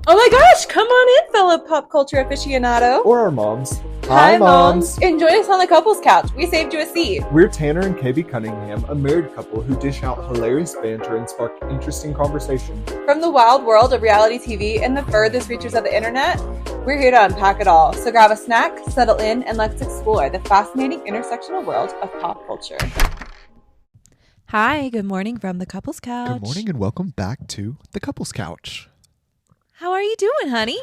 Oh my gosh, come on in, fellow pop culture aficionado. Or our moms. Hi, moms. And join us on the couples couch. We saved you a seat. We're Tanner and KB Cunningham, a married couple who dish out hilarious banter and spark interesting conversation. From the wild world of reality TV and the furthest reaches of the internet, we're here to unpack it all. So grab a snack, settle in, and let's explore the fascinating intersectional world of pop culture. Hi, good morning from the couples couch. Good morning and welcome back to the couples couch. How are you doing, honey?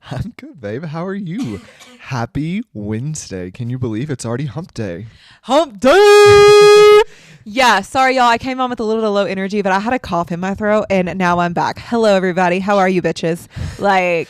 I'm good, babe. How are you? Happy Wednesday. Can you believe it's already hump day? Hump day! Yeah, sorry, y'all. I came on with a little bit of low energy, but I had a cough in my throat, and now I'm back. Hello, everybody. How are you, bitches? Hi.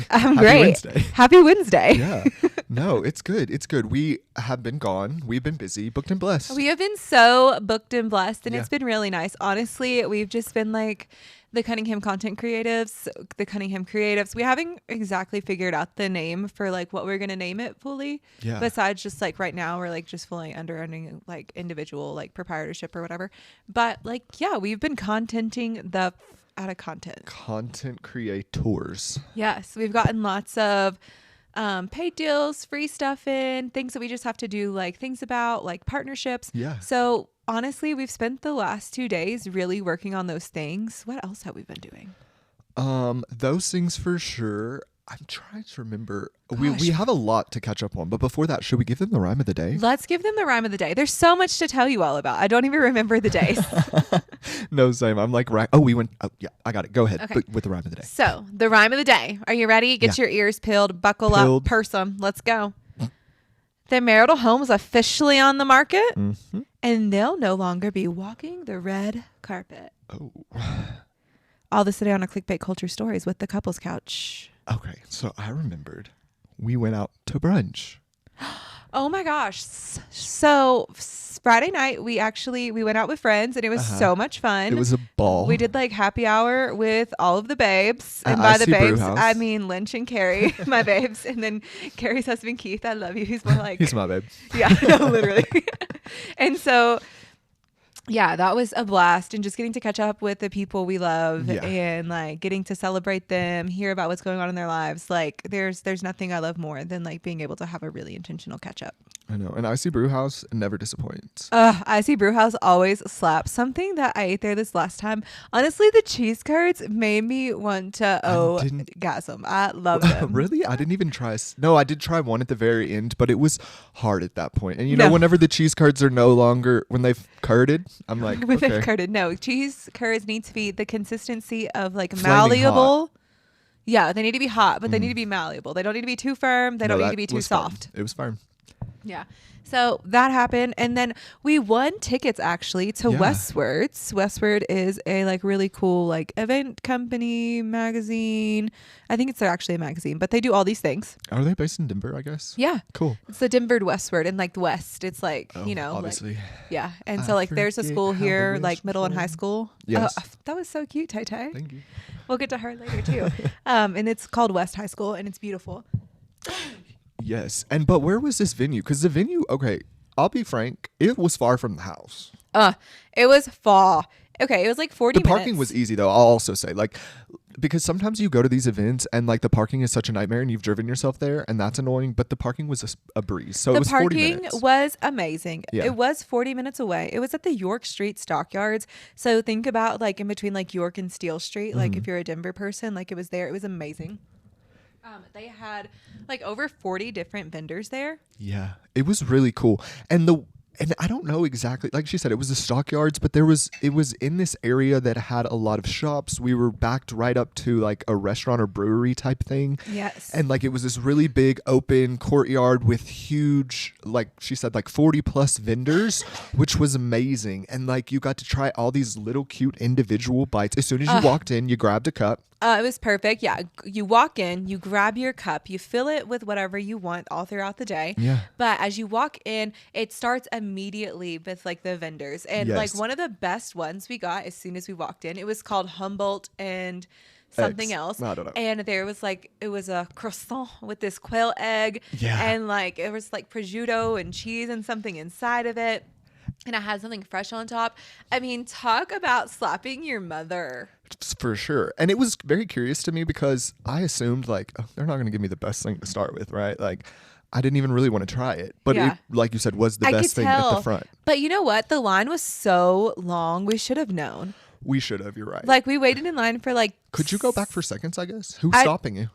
I'm Happy great. Wednesday. Happy Wednesday. Yeah. No, it's good. It's good. We have been gone. We've been busy, booked and blessed. We have been so booked and blessed, and Yeah. it's been really nice. Honestly, we've just been like the Cunningham content creatives, the Cunningham creatives. We haven't exactly figured out the name for like what we're going to name it fully. Yeah. Besides just like right now, we're like just fully under like individual like proprietorship or whatever. But like, yeah, we've been contenting the out of content. Content creators. Yes, we've gotten lots of paid deals, free stuff in, things that we just have to do like things about, like partnerships. Yeah. So honestly, we've spent the last 2 days really working on those things. What else have we been doing? Those things for sure. I'm trying to remember. We Gosh. have a lot to catch up on, but before that, should we give them the rhyme of the day? Let's give them the rhyme of the day. There's so much to tell you all about. I don't even remember the days. No, same. I'm like, right. Oh, we went. Oh, yeah, I got it. Go ahead. Okay. But with the rhyme of the day. So the rhyme of the day. Are you ready? Get your ears peeled, buckle up, purse them. Let's go. Their marital home is officially on the market, and they'll no longer be walking the red carpet. Oh. All this today on our Clickbait Culture Stories with the couples couch. Okay, so I remembered we went out to brunch. Oh my gosh. So Friday night, we went out with friends, and it was so much fun. It was a ball. We did like happy hour with all of the babes. At And by the Icy Brew babes, House. I mean Lynch and Carrie, my babes. And then Carrie's husband, Keith, I love you. He's more like... He's my babe. Yeah, no, literally. And so... yeah, that was a blast, and just getting to catch up with the people we love and like getting to celebrate them, hear about what's going on in their lives. Like there's nothing I love more than like being able to have a really intentional catch up. I know. And Icy Brew House never disappoints. Icy Brew House always slaps. Something that I ate there this last time, honestly, the cheese curds made me want to orgasm. I love them. Really? I didn't even try. No, I did try one at the very end, but it was hard at that point. And you know, whenever the cheese curds are no longer, when they've curded, I'm like, when okay. they've curded. No, cheese curds need to be the consistency of like Flaming malleable. hot. Yeah, they need to be hot, but they need to be malleable. They don't need to be too firm. They don't need to be too soft. Firm. It was firm. Yeah. So that happened. And then we won tickets actually to Westwords. Westword is a like really cool like event company magazine. I think it's actually a magazine, but they do all these things. Are they based in Denver, I guess? Yeah. Cool. It's the Denver Westword and like the West. It's like, you know, obviously. like, yeah. And so like there's a school here, like middle and high school. Yes. That was so cute, Tay Tay. Thank you. We'll get to her later too. And it's called West High School, and it's beautiful. Yes. But where was this venue? Because the venue, okay, I'll be frank, it was far from the house. It was far. Okay, it was like 40 minutes. The parking was easy though, I'll also say. Like, because sometimes you go to these events and like the parking is such a nightmare and you've driven yourself there and that's annoying, but the parking was a breeze. So it was 40 minutes. The parking was amazing. Yeah. It was 40 minutes away. It was at the York Street Stockyards. So think about like in between like York and Steel Street. Like if you're a Denver person, like it was there. It was amazing. They had like over 40 different vendors there. Yeah, it was really cool. And I don't know exactly, like she said, it was the stockyards, but it was in this area that had a lot of shops. We were backed right up to like a restaurant or brewery type thing. Yes. And like it was this really big open courtyard with huge, like she said, like 40 plus vendors, which was amazing. And like you got to try all these little cute individual bites. As soon as you walked in, you grabbed a cup. It was perfect. Yeah. You walk in, you grab your cup, you fill it with whatever you want all throughout the day. Yeah. But as you walk in, it starts immediately with like the vendors. And like one of the best ones we got as soon as we walked in, it was called Humboldt and something else. I don't know. And there was like, it was a croissant with this quail egg. Yeah. And like, it was like prosciutto and cheese and something inside of it. And I had something fresh on top. I mean, talk about slapping your mother. For sure. And it was very curious to me because I assumed like, oh, they're not going to give me the best thing to start with, right? Like, I didn't even really want to try it. But it, like you said, was the best thing at the front. But you know what? The line was so long. We should have known. We should have. You're right. Like, we waited in line for like... Could you go back for seconds, I guess? Who's stopping you?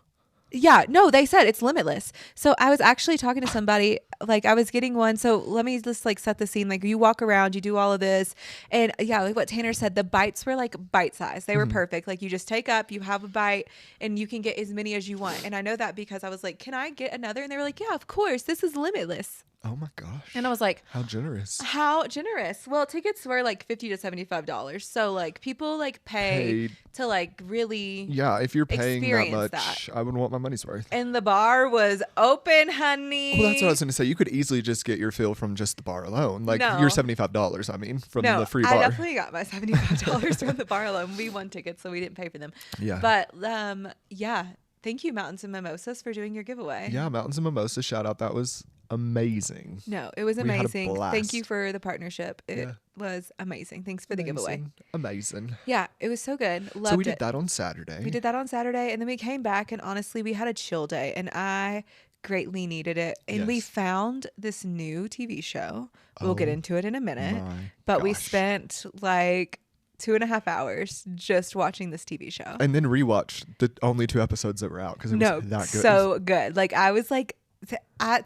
Yeah, no, they said it's limitless. So I was actually talking to somebody, like I was getting one. So let me just like set the scene. Like you walk around, you do all of this. And yeah, like what Tanner said, the bites were like bite size. They were perfect. Like you just take up, you have a bite and you can get as many as you want. And I know that because I was like, can I get another? And they were like, yeah, of course. This is limitless. Oh my gosh. And I was like, how generous. How generous. Well, tickets were like $50 to $75. So like people like pay to like really if you're paying that much, I would want my money's worth. And the bar was open, honey. Well, that's what I was going to say. You could easily just get your fill from just the bar alone. Like your $75, I mean, from the free bar. I definitely got my $75 from the bar alone. We won tickets, so we didn't pay for them. Yeah. But thank you, Mountains and Mimosas, for doing your giveaway. Yeah, Mountains and Mimosas, shout out. That was amazing. No, it was amazing. Thank you for the partnership. It was amazing. Thanks for the giveaway. Amazing. Yeah, it was so good. Loved it. So we did that on Saturday. And then we came back, and honestly, we had a chill day, and I greatly needed it. And we found this new TV show. We'll get into it in a minute. But we spent like 2.5 hours just watching this TV show. And then rewatched the only 2 episodes that were out because it was that good. So good. Like I was like,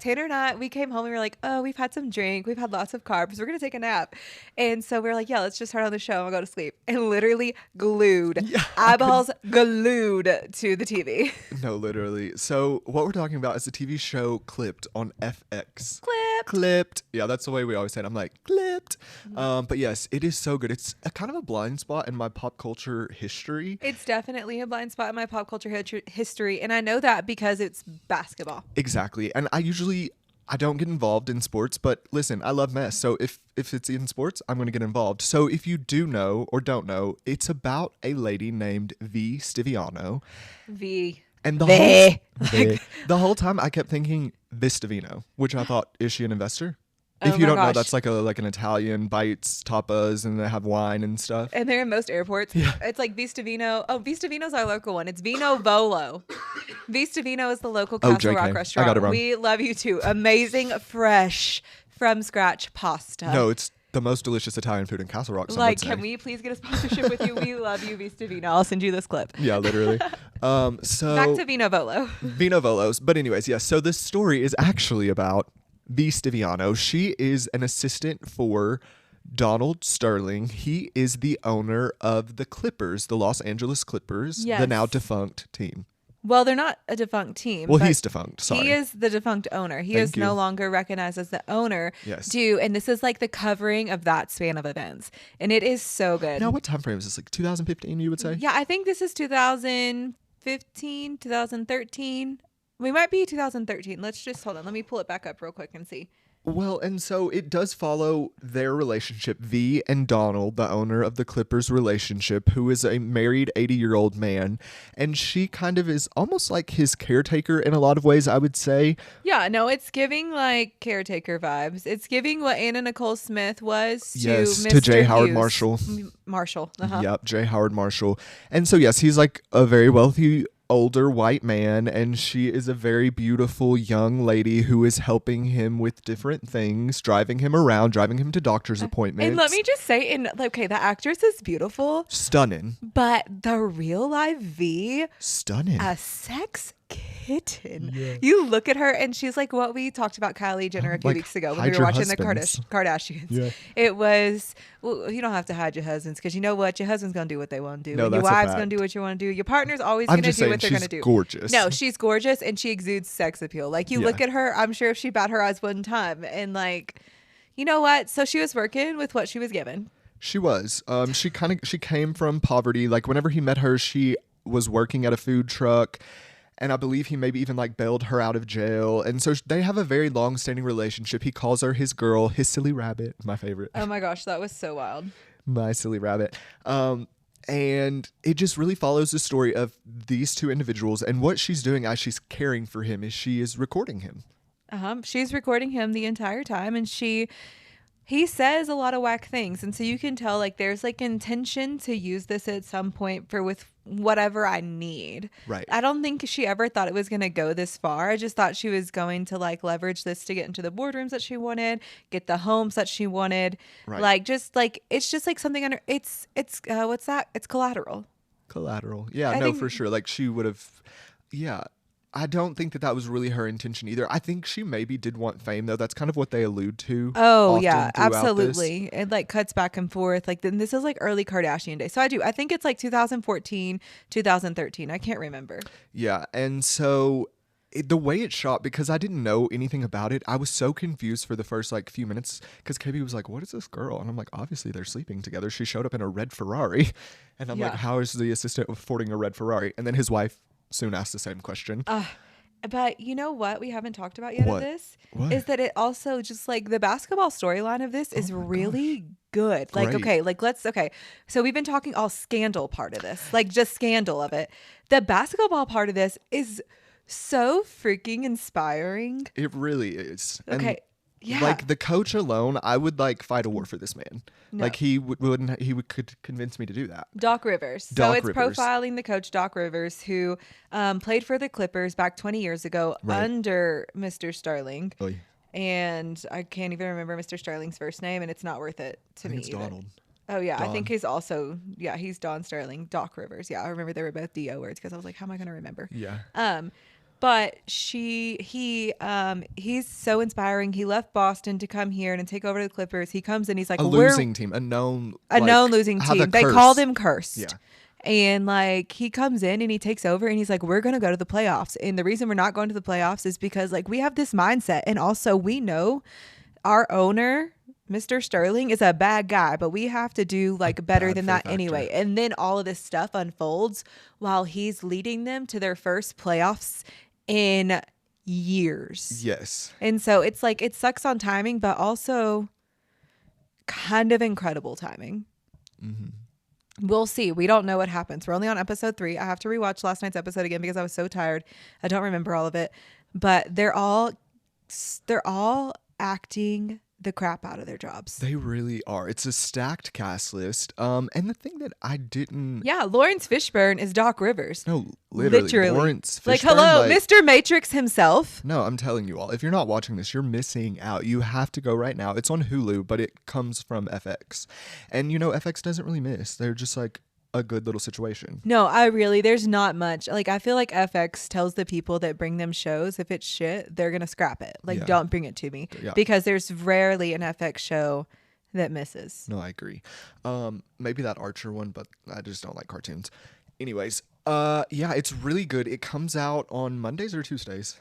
Tanner and I, we came home and we were like, oh, we've had some drink, we've had lots of carbs, we're gonna take a nap. And so we were like, yeah, let's just turn on the show and we'll go to sleep. And literally glued, eyeballs glued to the TV. No, literally. So what we're talking about is the TV show Clipped on FX. Clipped. Yeah, that's the way we always say it. I'm like, Clipped. But yes, it is so good. It's a kind of a blind spot in my pop culture history. It's definitely a blind spot in my pop culture history. And I know that because it's basketball. Exactly. And I don't get involved in sports, but listen, I love mess. So if it's in sports, I'm going to get involved. So if you do know or don't know, it's about a lady named V. Stiviano. And the whole time I kept thinking Vistavino, which I thought, is she an investor? If you don't know, that's like an Italian bites, tapas, and they have wine and stuff. And they're in most airports. Yeah. It's like Vistavino. Oh, Vistavino's our local one. It's Vino Volo. Vistavino is the local Castle Rock restaurant. I got it wrong. We love you too. Amazing, fresh, from scratch pasta. No, it's the most delicious Italian food in Castle Rock. Like, can we please get a sponsorship with you? We love you, Vistavino. I'll send you this clip. Yeah, literally. So back to Vino Volo. Vino Volos. But anyways, yes. So this story is actually about V. Stiviano. She is an assistant for Donald Sterling. He is the owner of the Clippers, the Los Angeles Clippers, the now defunct team. Well, they're not a defunct team. Well, he's defunct. Sorry. He is the defunct owner. He is no longer recognized as the owner. Yes. And this is like the covering of that span of events. And it is so good. Now, what time frame is this? Like 2015, you would say? Yeah, I think this is 2015, 2013. We might be 2013. Let's just hold on. Let me pull it back up real quick and see. Well, and so it does follow their relationship, V and Donald, the owner of the Clippers relationship, who is a married 80-year-old man. And she kind of is almost like his caretaker in a lot of ways, I would say. Yeah, no, it's giving like caretaker vibes. It's giving what Anna Nicole Smith was to Mr. to J. Howard Hughes. Marshall. Yep, J. Howard Marshall. And so, yes, he's like a very wealthy older white man, and she is a very beautiful young lady who is helping him with different things, driving him around, driving him to doctor's appointments. And let me just say, the actress is beautiful. Stunning. But the real life V. Stunning. A sex kitten. Yeah. You look at her and she's like what we talked about Kylie Jenner a few weeks ago when we were watching the Kardashians. Yeah. It was, well, you don't have to hide your husbands because you know what? Your husband's going to do what they want to do. And your wife's going to do what you want to do. Your partner's always going to do what they're going to do. She's gorgeous. No, she's gorgeous and she exudes sex appeal. Like you look at her, I'm sure if she bat her eyes one time and like, you know what? So she was working with what she was given. She was. She came from poverty. Like whenever he met her, she was working at a food truck. And I believe he maybe even like bailed her out of jail. And so they have a very long-standing relationship. He calls her his girl, his silly rabbit, my favorite. Oh my gosh, that was so wild. My silly rabbit. And it just really follows the story of these two individuals. And what she's doing as she's caring for him is she is recording him. She's recording him the entire time. And he says a lot of whack things, and so you can tell like there's like intention to use this at some point for with whatever I need. Right. I don't think she ever thought it was going to go this far. I just thought she was going to like leverage this to get into the boardrooms that she wanted, get the homes that she wanted. Right. Like just like it's just like something under it's what's that? It's collateral. Collateral. Yeah, I no, think- for sure. Like she would have, yeah. I don't think that was really her intention either. I think she maybe did want fame though. That's kind of what they allude to. Oh often yeah, throughout absolutely. this. It like cuts back and forth. Like then this is like early Kardashian days. So I think it's like 2014, 2013. I can't remember. Yeah, and so the way it's shot, because I didn't know anything about it, I was so confused for the first like few minutes because KB was like, "What is this girl?" And I'm like, "Obviously they're sleeping together." She showed up in a red Ferrari, and I'm like, Yeah. "How is the assistant affording a red Ferrari?" And then his wife soon asked the same question. But you know what we haven't talked about yet What? of this What? is that it also just like the basketball storyline of this is really good. Like, Great. okay, like okay. So we've been talking all scandal part of this, like just scandal of it. The basketball part of this is so freaking inspiring. It really is. And, Okay. Yeah. like the coach alone, I would like fight a war for this man. No. Like could convince me to do that. Doc Rivers. So Doc it's Rivers. profiling the coach Doc Rivers, who played for the Clippers back 20 years ago Right. under Mr. Sterling. Oy. And I can't even remember Mr. Sterling's first name, and it's not worth it to I think me. it's either. Donald. Oh yeah, I Don. think he's also he's Don Sterling, Doc Rivers. Yeah, I remember they were both Do words because I was like, how am I going to remember? Yeah. But he's so inspiring. He left Boston to come here and take over the Clippers. He comes in, he's like A we're losing team, a known losing have a team. They curse. call them cursed. Yeah. And like he comes in and he takes over and he's like, we're gonna go to the playoffs. And the reason we're not going to the playoffs is because like we have this mindset, and also we know our owner, Mr. Sterling, is a bad guy, but we have to do like better bad than for that factor. anyway. And then all of this stuff unfolds while he's leading them to their first playoffs in years. Yes. And so it's like it sucks on timing, but also kind of incredible timing. We'll see. We don't know what happens. We're only on episode 3. I have to rewatch last night's episode again because I was so tired. I don't remember all of it. But they're all acting the crap out of their jobs. They really are. It's a stacked cast list. And the thing that I didn't Yeah, Lawrence Fishburne is Doc Rivers. No, literally. Lawrence Like, Fishburne, hello, like- Mr. Matrix himself. No, I'm telling you all. If you're not watching this, you're missing out. You have to go right now. It's on Hulu, but it comes from FX. And you know, FX doesn't really miss. They're just like a good little situation. No, there's not much. Like, I feel like FX tells the people that bring them shows, if it's shit, they're going to scrap it. Like, Yeah. don't bring it to me. Yeah. Because there's rarely an FX show that misses. No, I agree. Maybe that Archer one, but I just don't like cartoons. Anyways, yeah, it's really good. It comes out on Mondays or Tuesdays.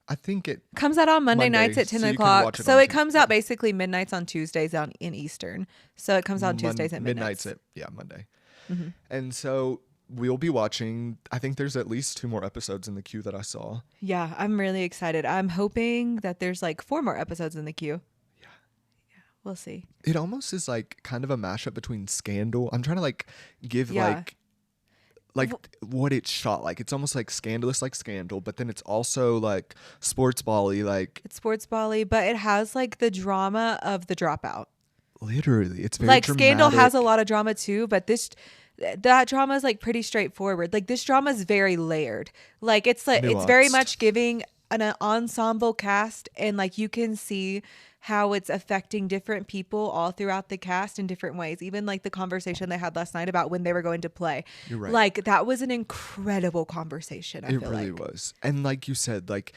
I think it Comes out on Monday nights at 10 so you can o'clock. watch it So on it comes out basically midnights on Tuesdays in Eastern. So it comes out Tuesdays at midnights. Monday. Mm-hmm. And so we'll be watching. I think there's at least 2 more episodes in the queue that I saw. Yeah, I'm really excited. I'm hoping that there's like 4 more episodes in the queue. Yeah, we'll see. It almost is like kind of a mashup between Scandal. I'm trying to like give Yeah. like what it's shot like. It's almost like scandalous like Scandal, but then it's also like sports ball-y, like It's sports bally, but it has like the drama of The Dropout. literally. It's very Like dramatic. Scandal has a lot of drama too, but that drama is like pretty straightforward. Like this drama is very layered. Like it's very Nuanced. much giving an ensemble cast, and like you can see how it's affecting different people all throughout the cast in different ways. Even like the conversation they had last night about when they were going to play. You're right. Like that was an incredible conversation. It really was. And like you said, like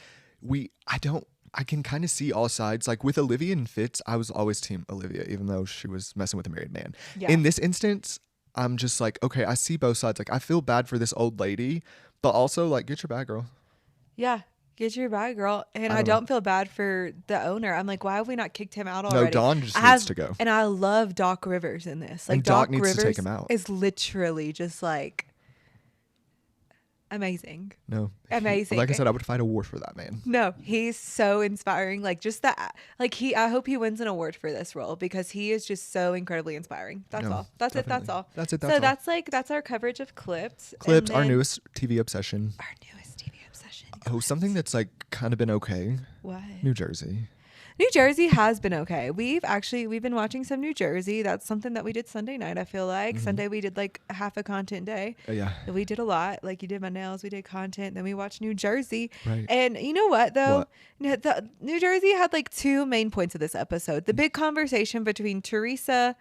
I can kind of see all sides. Like with Olivia and Fitz, I was always team Olivia, even though she was messing with a married man. Yeah. In this instance, I'm just like, okay, I see both sides. Like I feel bad for this old lady, but also like, get your bag, girl. Yeah. Get your bag, girl. And I don't feel bad for the owner. I'm like, why have we not kicked him out already? No, Don just needs to go. And I love Doc Rivers in this. Like And Doc needs Rivers to take him out. is literally just like amazing. No. Amazing. Like I said, I would fight a war for that man. No, he's so inspiring. Like just that, like I hope he wins an award for this role because he is just so incredibly inspiring. That's No, all. That's it. That's definitely. all. That's it, So that's all. that's our coverage of Clipped. Clipped, And our then newest TV obsession. Our newest TV obsession. Oh, something that's like kind of been okay. What? New Jersey. New Jersey has been okay. We've been watching some New Jersey. That's something that we did Sunday night. I feel like Sunday we did like half a content day. Yeah. We did a lot. Like you did my nails, we did content. Then we watched New Jersey. Right. And you know what though? What? The New Jersey had like two main points of this episode. The big conversation between Teresa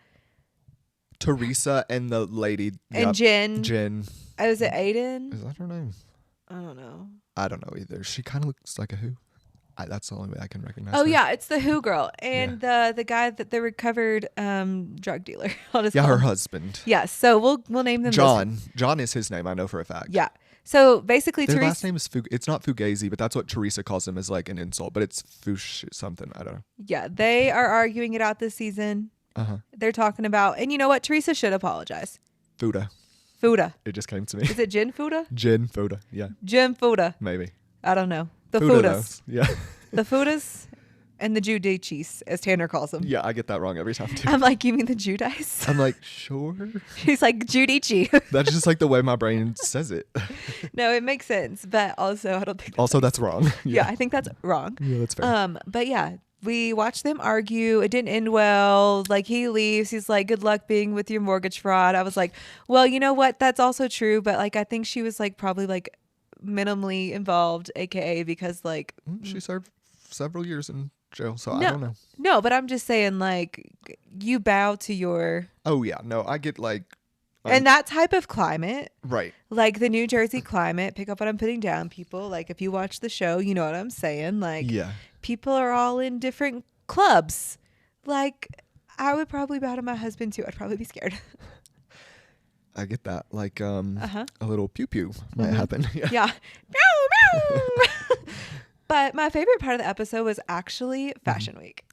and the lady and Jen. Oh, is it Aiden? Is that her name? I don't know. I don't know either. She kind of looks like a who. That's the only way I can recognize her. her. Yeah, it's the Who girl and the guy that the recovered drug dealer. Her husband. Yeah, so we'll name them John. John is his name. I know for a fact. Yeah. So basically, their last name is it's not Fugazi, but that's what Teresa calls him as like an insult. But it's Fush something. I don't know. Yeah, they are arguing it out this season. They're talking about, and you know what? Teresa should apologize. Fuda. It just came to me. Is it Jen Fuda? Jen Fuda. Yeah. Jen Fuda. Maybe. I don't know. The Fuda, Fudas. though. Yeah. The Fudas and the Judices, as Tanner calls them. Yeah, I get that wrong every time too. I'm like, you mean the Judice? I'm like, sure. He's like, Judici. That's just like the way my brain says it. No, it makes sense, but also I don't think. That's wrong. Yeah, I think that's wrong. Yeah, that's fair. But yeah, we watched them argue. It didn't end well. Like he leaves. He's like, good luck being with your mortgage fraud. I was like, well, you know what? That's also true. But like, I think she was like probably like minimally involved, aka because like she served several years in jail, so I don't know. No, but I'm just saying like you bow to your. Oh yeah, no, I get like. And that type of climate, right? Like the New Jersey climate. Pick up what I'm putting down, people. Like if you watch the show, you know what I'm saying. Like people are all in different clubs. Like I would probably bow to my husband too. I'd probably be scared. I get that. Like a little pew pew might happen. Yeah. Meow, meow. But my favorite part of the episode was actually Fashion Week.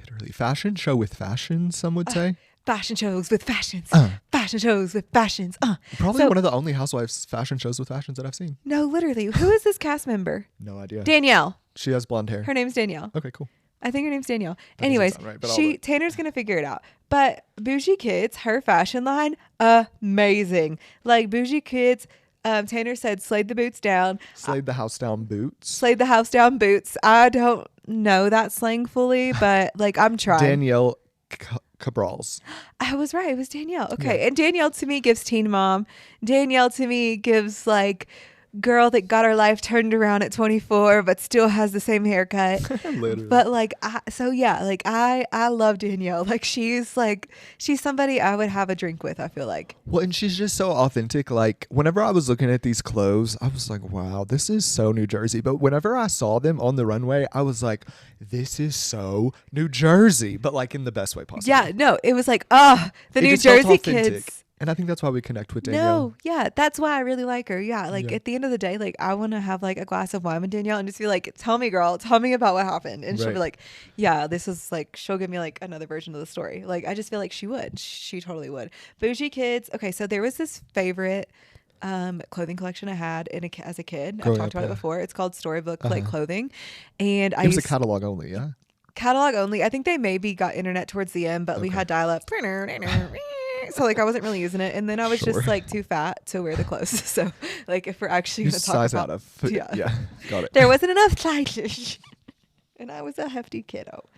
Literally. Fashion show with fashion, some would say. Fashion shows with fashions. Fashion shows with fashions. Probably one of the only Housewives fashion shows with fashions that I've seen. No, literally. Who is this cast member? No idea. Danielle. She has blonde hair. Her name's Danielle. Okay, cool. I think her name's Danielle. Anyways, right, Tanner's going to figure it out. But Bougie Kids, her fashion line, amazing. Like Bougie Kids, Tanner said, slayed the boots down. Slayed the house down boots. Slayed the house down boots. I don't know that slang fully, but like I'm trying. Danielle Cabrals. I was right. It was Danielle. Okay. Yeah. And Danielle to me gives teen mom. Danielle to me gives like girl that got her life turned around at 24 but still has the same haircut. But like I love Danielle. Like she's somebody I would have a drink with, I feel like. Well, and she's just so authentic. Like whenever I was looking at these clothes, I was like, wow, this is so New Jersey. But whenever I saw them on the runway, I was like, this is so New Jersey, but like in the best way possible. Yeah, no, it was like, the New Jersey kids. And I think that's why we connect with Danielle. No, yeah, that's why I really like her. Yeah, like at the end of the day, like I want to have like a glass of wine with Danielle and just be like, tell me, girl, tell me about what happened. And she'll be like, yeah, this is like, she'll give me like another version of the story. Like, I just feel like she would. She totally would. Bougie Kids. Okay, so there was this favorite clothing collection I had as a kid. I've talked about it before. It's called Storybook like clothing. And it was a catalog only, yeah? Catalog only. I think they maybe got internet towards the end, but we had dial-up. So like I wasn't really using it, and then I was just like too fat to wear the clothes. So like if we're actually going to talk size about out of yeah, got it. There wasn't enough size, and I was a hefty kiddo.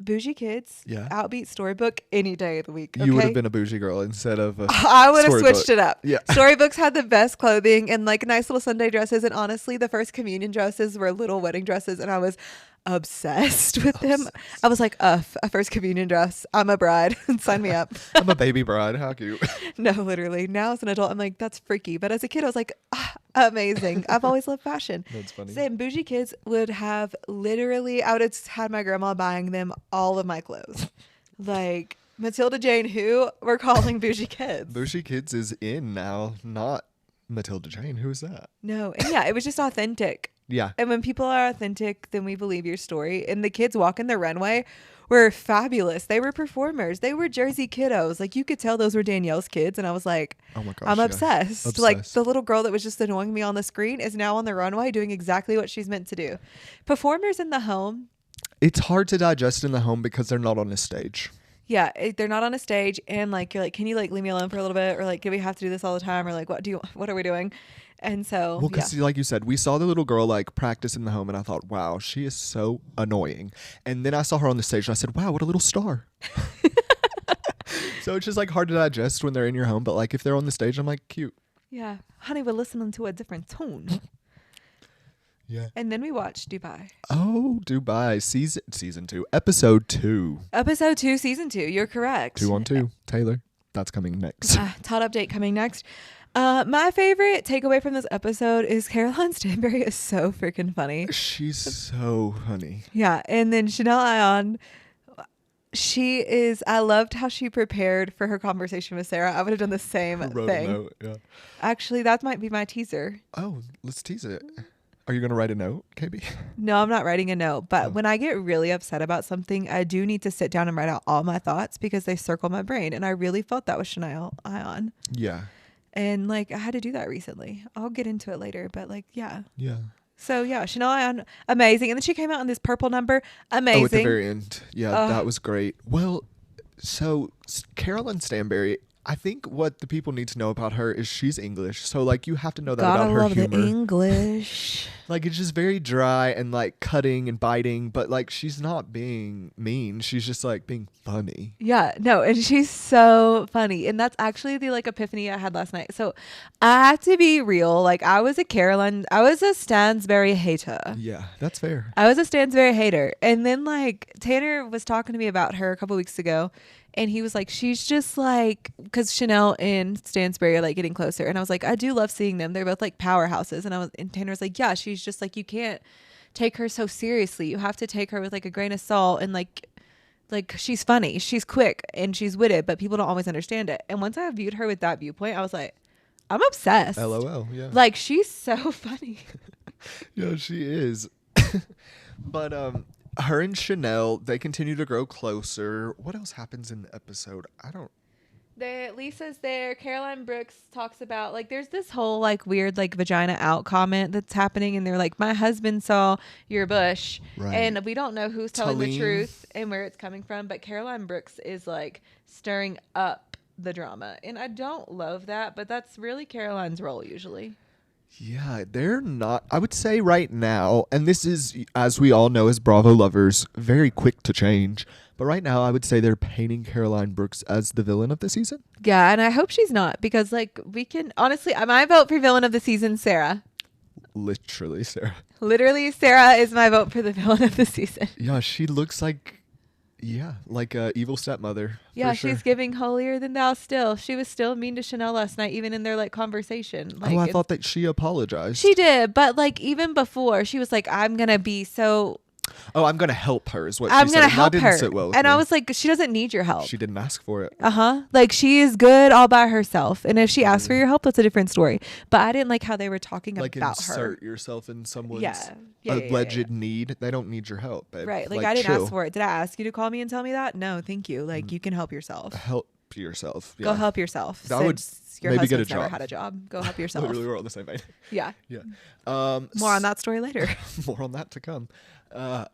Bougie Kids, outbeat Storybook any day of the week. Okay? You would have been a bougie girl instead of a I would have switched it up. Yeah. Storybooks had the best clothing and like nice little Sunday dresses, and honestly the first communion dresses were little wedding dresses, and I was obsessed with them. I was like, a first communion dress. I'm a bride. Sign me up. I'm a baby bride. How cute. No, literally. Now as an adult, I'm like, that's freaky. But as a kid, I was like, amazing. I've always loved fashion. That's funny. Same. Bougie Kids would have literally, I would have had my grandma buying them all of my clothes. Like Matilda Jane, who we're calling Bougie Kids. Bougie Kids is in now, not Matilda Jane. Who is that? No. And yeah, it was just authentic. Yeah. And when people are authentic, then we believe your story. And the kids walking the runway were fabulous. They were performers. They were Jersey kiddos. Like you could tell those were Danielle's kids. And I was like, oh my gosh, I'm obsessed. Like the little girl that was just annoying me on the screen is now on the runway doing exactly what she's meant to do. Performers in the home. It's hard to digest in the home because they're not on a stage. Yeah, they're not on a stage, and like you're like, can you like leave me alone for a little bit, or like, do we have to do this all the time, or like, what are we doing? And so, Well, yeah, because like you said, we saw the little girl like practice in the home, and I thought, wow, she is so annoying. And then I saw her on the stage, and I said, wow, what a little star. So it's just like hard to digest when they're in your home, but like if they're on the stage, I'm like, cute. yeah, honey, we're listening to a different tone. Yeah. And then we watched Dubai. Oh, Dubai season 2, episode 2. Episode 2, season 2. You're correct. 2 on 2. Taylor, that's coming next. Todd update coming next. My favorite takeaway from this episode is Caroline Stanbury is so freaking funny. She's so funny. Yeah, and then Chanel Ayan, I loved how she prepared for her conversation with Sarah. I would have done the same thing. A note, yeah. Actually, that might be my teaser. Oh, let's tease it. Are you going to write a note, KB? No, I'm not writing a note, but when I get really upset about something, I do need to sit down and write out all my thoughts because they circle my brain. And I really felt that with Chanel Ayan. Yeah. And like, I had to do that recently. I'll get into it later, but like, yeah. Yeah. So yeah, Chanel Ayan, amazing. And then she came out in this purple number, amazing. Oh, at the very end. Yeah, that was great. Well, so Caroline Stanbury, I think what the people need to know about her is she's English. So like you have to know that about her humor. The English. Like it's just very dry and like cutting and biting, but like she's not being mean. She's just like being funny. Yeah, no, and she's so funny. And that's actually the like epiphany I had last night. So I have to be real. Like I was a Stansbury hater. Yeah, that's fair. I was a Stansbury hater. And then like Tanner was talking to me about her a couple weeks ago. And he was like, she's just like, because Chanel and Stansbury are like getting closer. And I was like, I do love seeing them. They're both like powerhouses. And Tanner was like, yeah, she's just like, you can't take her so seriously. You have to take her with like a grain of salt. And like she's funny, she's quick, and she's witted, but people don't always understand it. And once I viewed her with that viewpoint, I was like, I'm obsessed. LOL, yeah. Like she's so funny. Yeah, she is. But her and Chanel, they continue to grow closer. What else happens in the episode? Lisa's there. Caroline Brooks talks about like there's this whole like weird like vagina out comment that's happening, and they're like, my husband saw your bush, right. And we don't know who's telling the truth and where it's coming from, but Caroline Brooks is like stirring up the drama, and I don't love that, but that's really Caroline's role usually. Yeah, they're not, I would say right now, and this is, as we all know as Bravo lovers, very quick to change. But right now, I would say they're painting Caroline Brooks as the villain of the season. Yeah, and I hope she's not, because like we can, honestly, my vote for villain of the season, Sarah. Literally, Sarah. Literally, Sarah is my vote for the villain of the season. Yeah, she looks like a evil stepmother. Yeah, sure. She's giving holier than thou still. She was still mean to Chanel last night, even in their like conversation. Like, I thought that she apologized. She did, but like even before, she was like, I'm going to be so... Oh, I'm going to help her is what I'm she gonna said. help that her. didn't sit well with and me. I was like, she doesn't need your help. She didn't ask for it. Like she is good all by herself. And if she asks for your help, that's a different story. But I didn't like how they were talking like about her. Insert yourself in someone's alleged need. They don't need your help, babe. Right. Like I didn't ask for it. Did I ask you to call me and tell me that? No, thank you. Like you can help yourself. Help yourself. Yeah. Go help yourself. That would your maybe get a husband's never job. had a job. Go help yourself. Literally, we're on the same page. Yeah. Yeah. More on that story later. More on that to come. So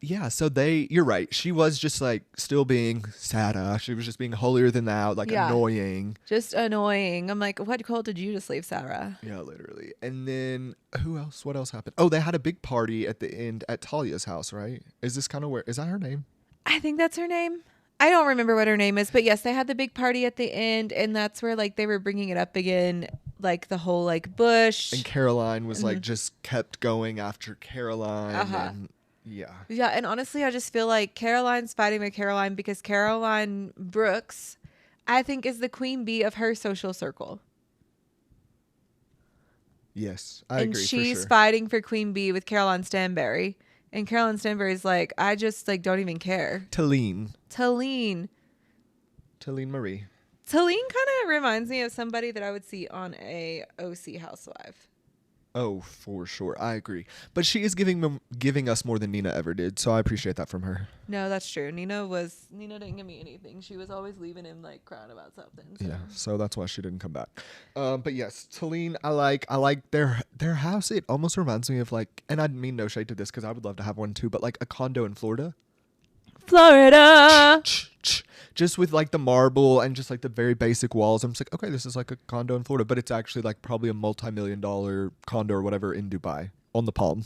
you're right. She was just like still being Sarah. She was just being holier than thou, like annoying. Just annoying. I'm like, what cult did you just leave, Sarah? Yeah, literally. And then who else? What else happened? Oh, they had a big party at the end at Talia's house, right? Is this kind of is that her name? I think that's her name. I don't remember what her name is, but yes, they had the big party at the end, and that's where like they were bringing it up again, like the whole like Bush. And Caroline was like just kept going after Caroline. And, yeah, and honestly, I just feel like Caroline's fighting with Caroline because Caroline Brooks, I think, is the queen bee of her social circle. Yes, I agree. And she's for sure. fighting for queen bee with Caroline Stanbury. And Caroline Stanbury's like, I just like don't even care. Talene Marie. Talene kind of reminds me of somebody that I would see on a OC housewife. Oh, for sure. I agree. But she is giving us more than Nina ever did, so I appreciate that from her. No, that's true. Nina didn't give me anything. She was always leaving him like crying about something. So. Yeah, so that's why she didn't come back. But yes, Talene, I like their house. It almost reminds me of like, and I mean no shade to this because I would love to have one too, but like a condo in Florida. Florida. Just with like the marble and just like the very basic walls. I'm just like, okay, this is like a condo in Florida, but it's actually like probably a multi-million-dollar condo or whatever in Dubai on the Palm,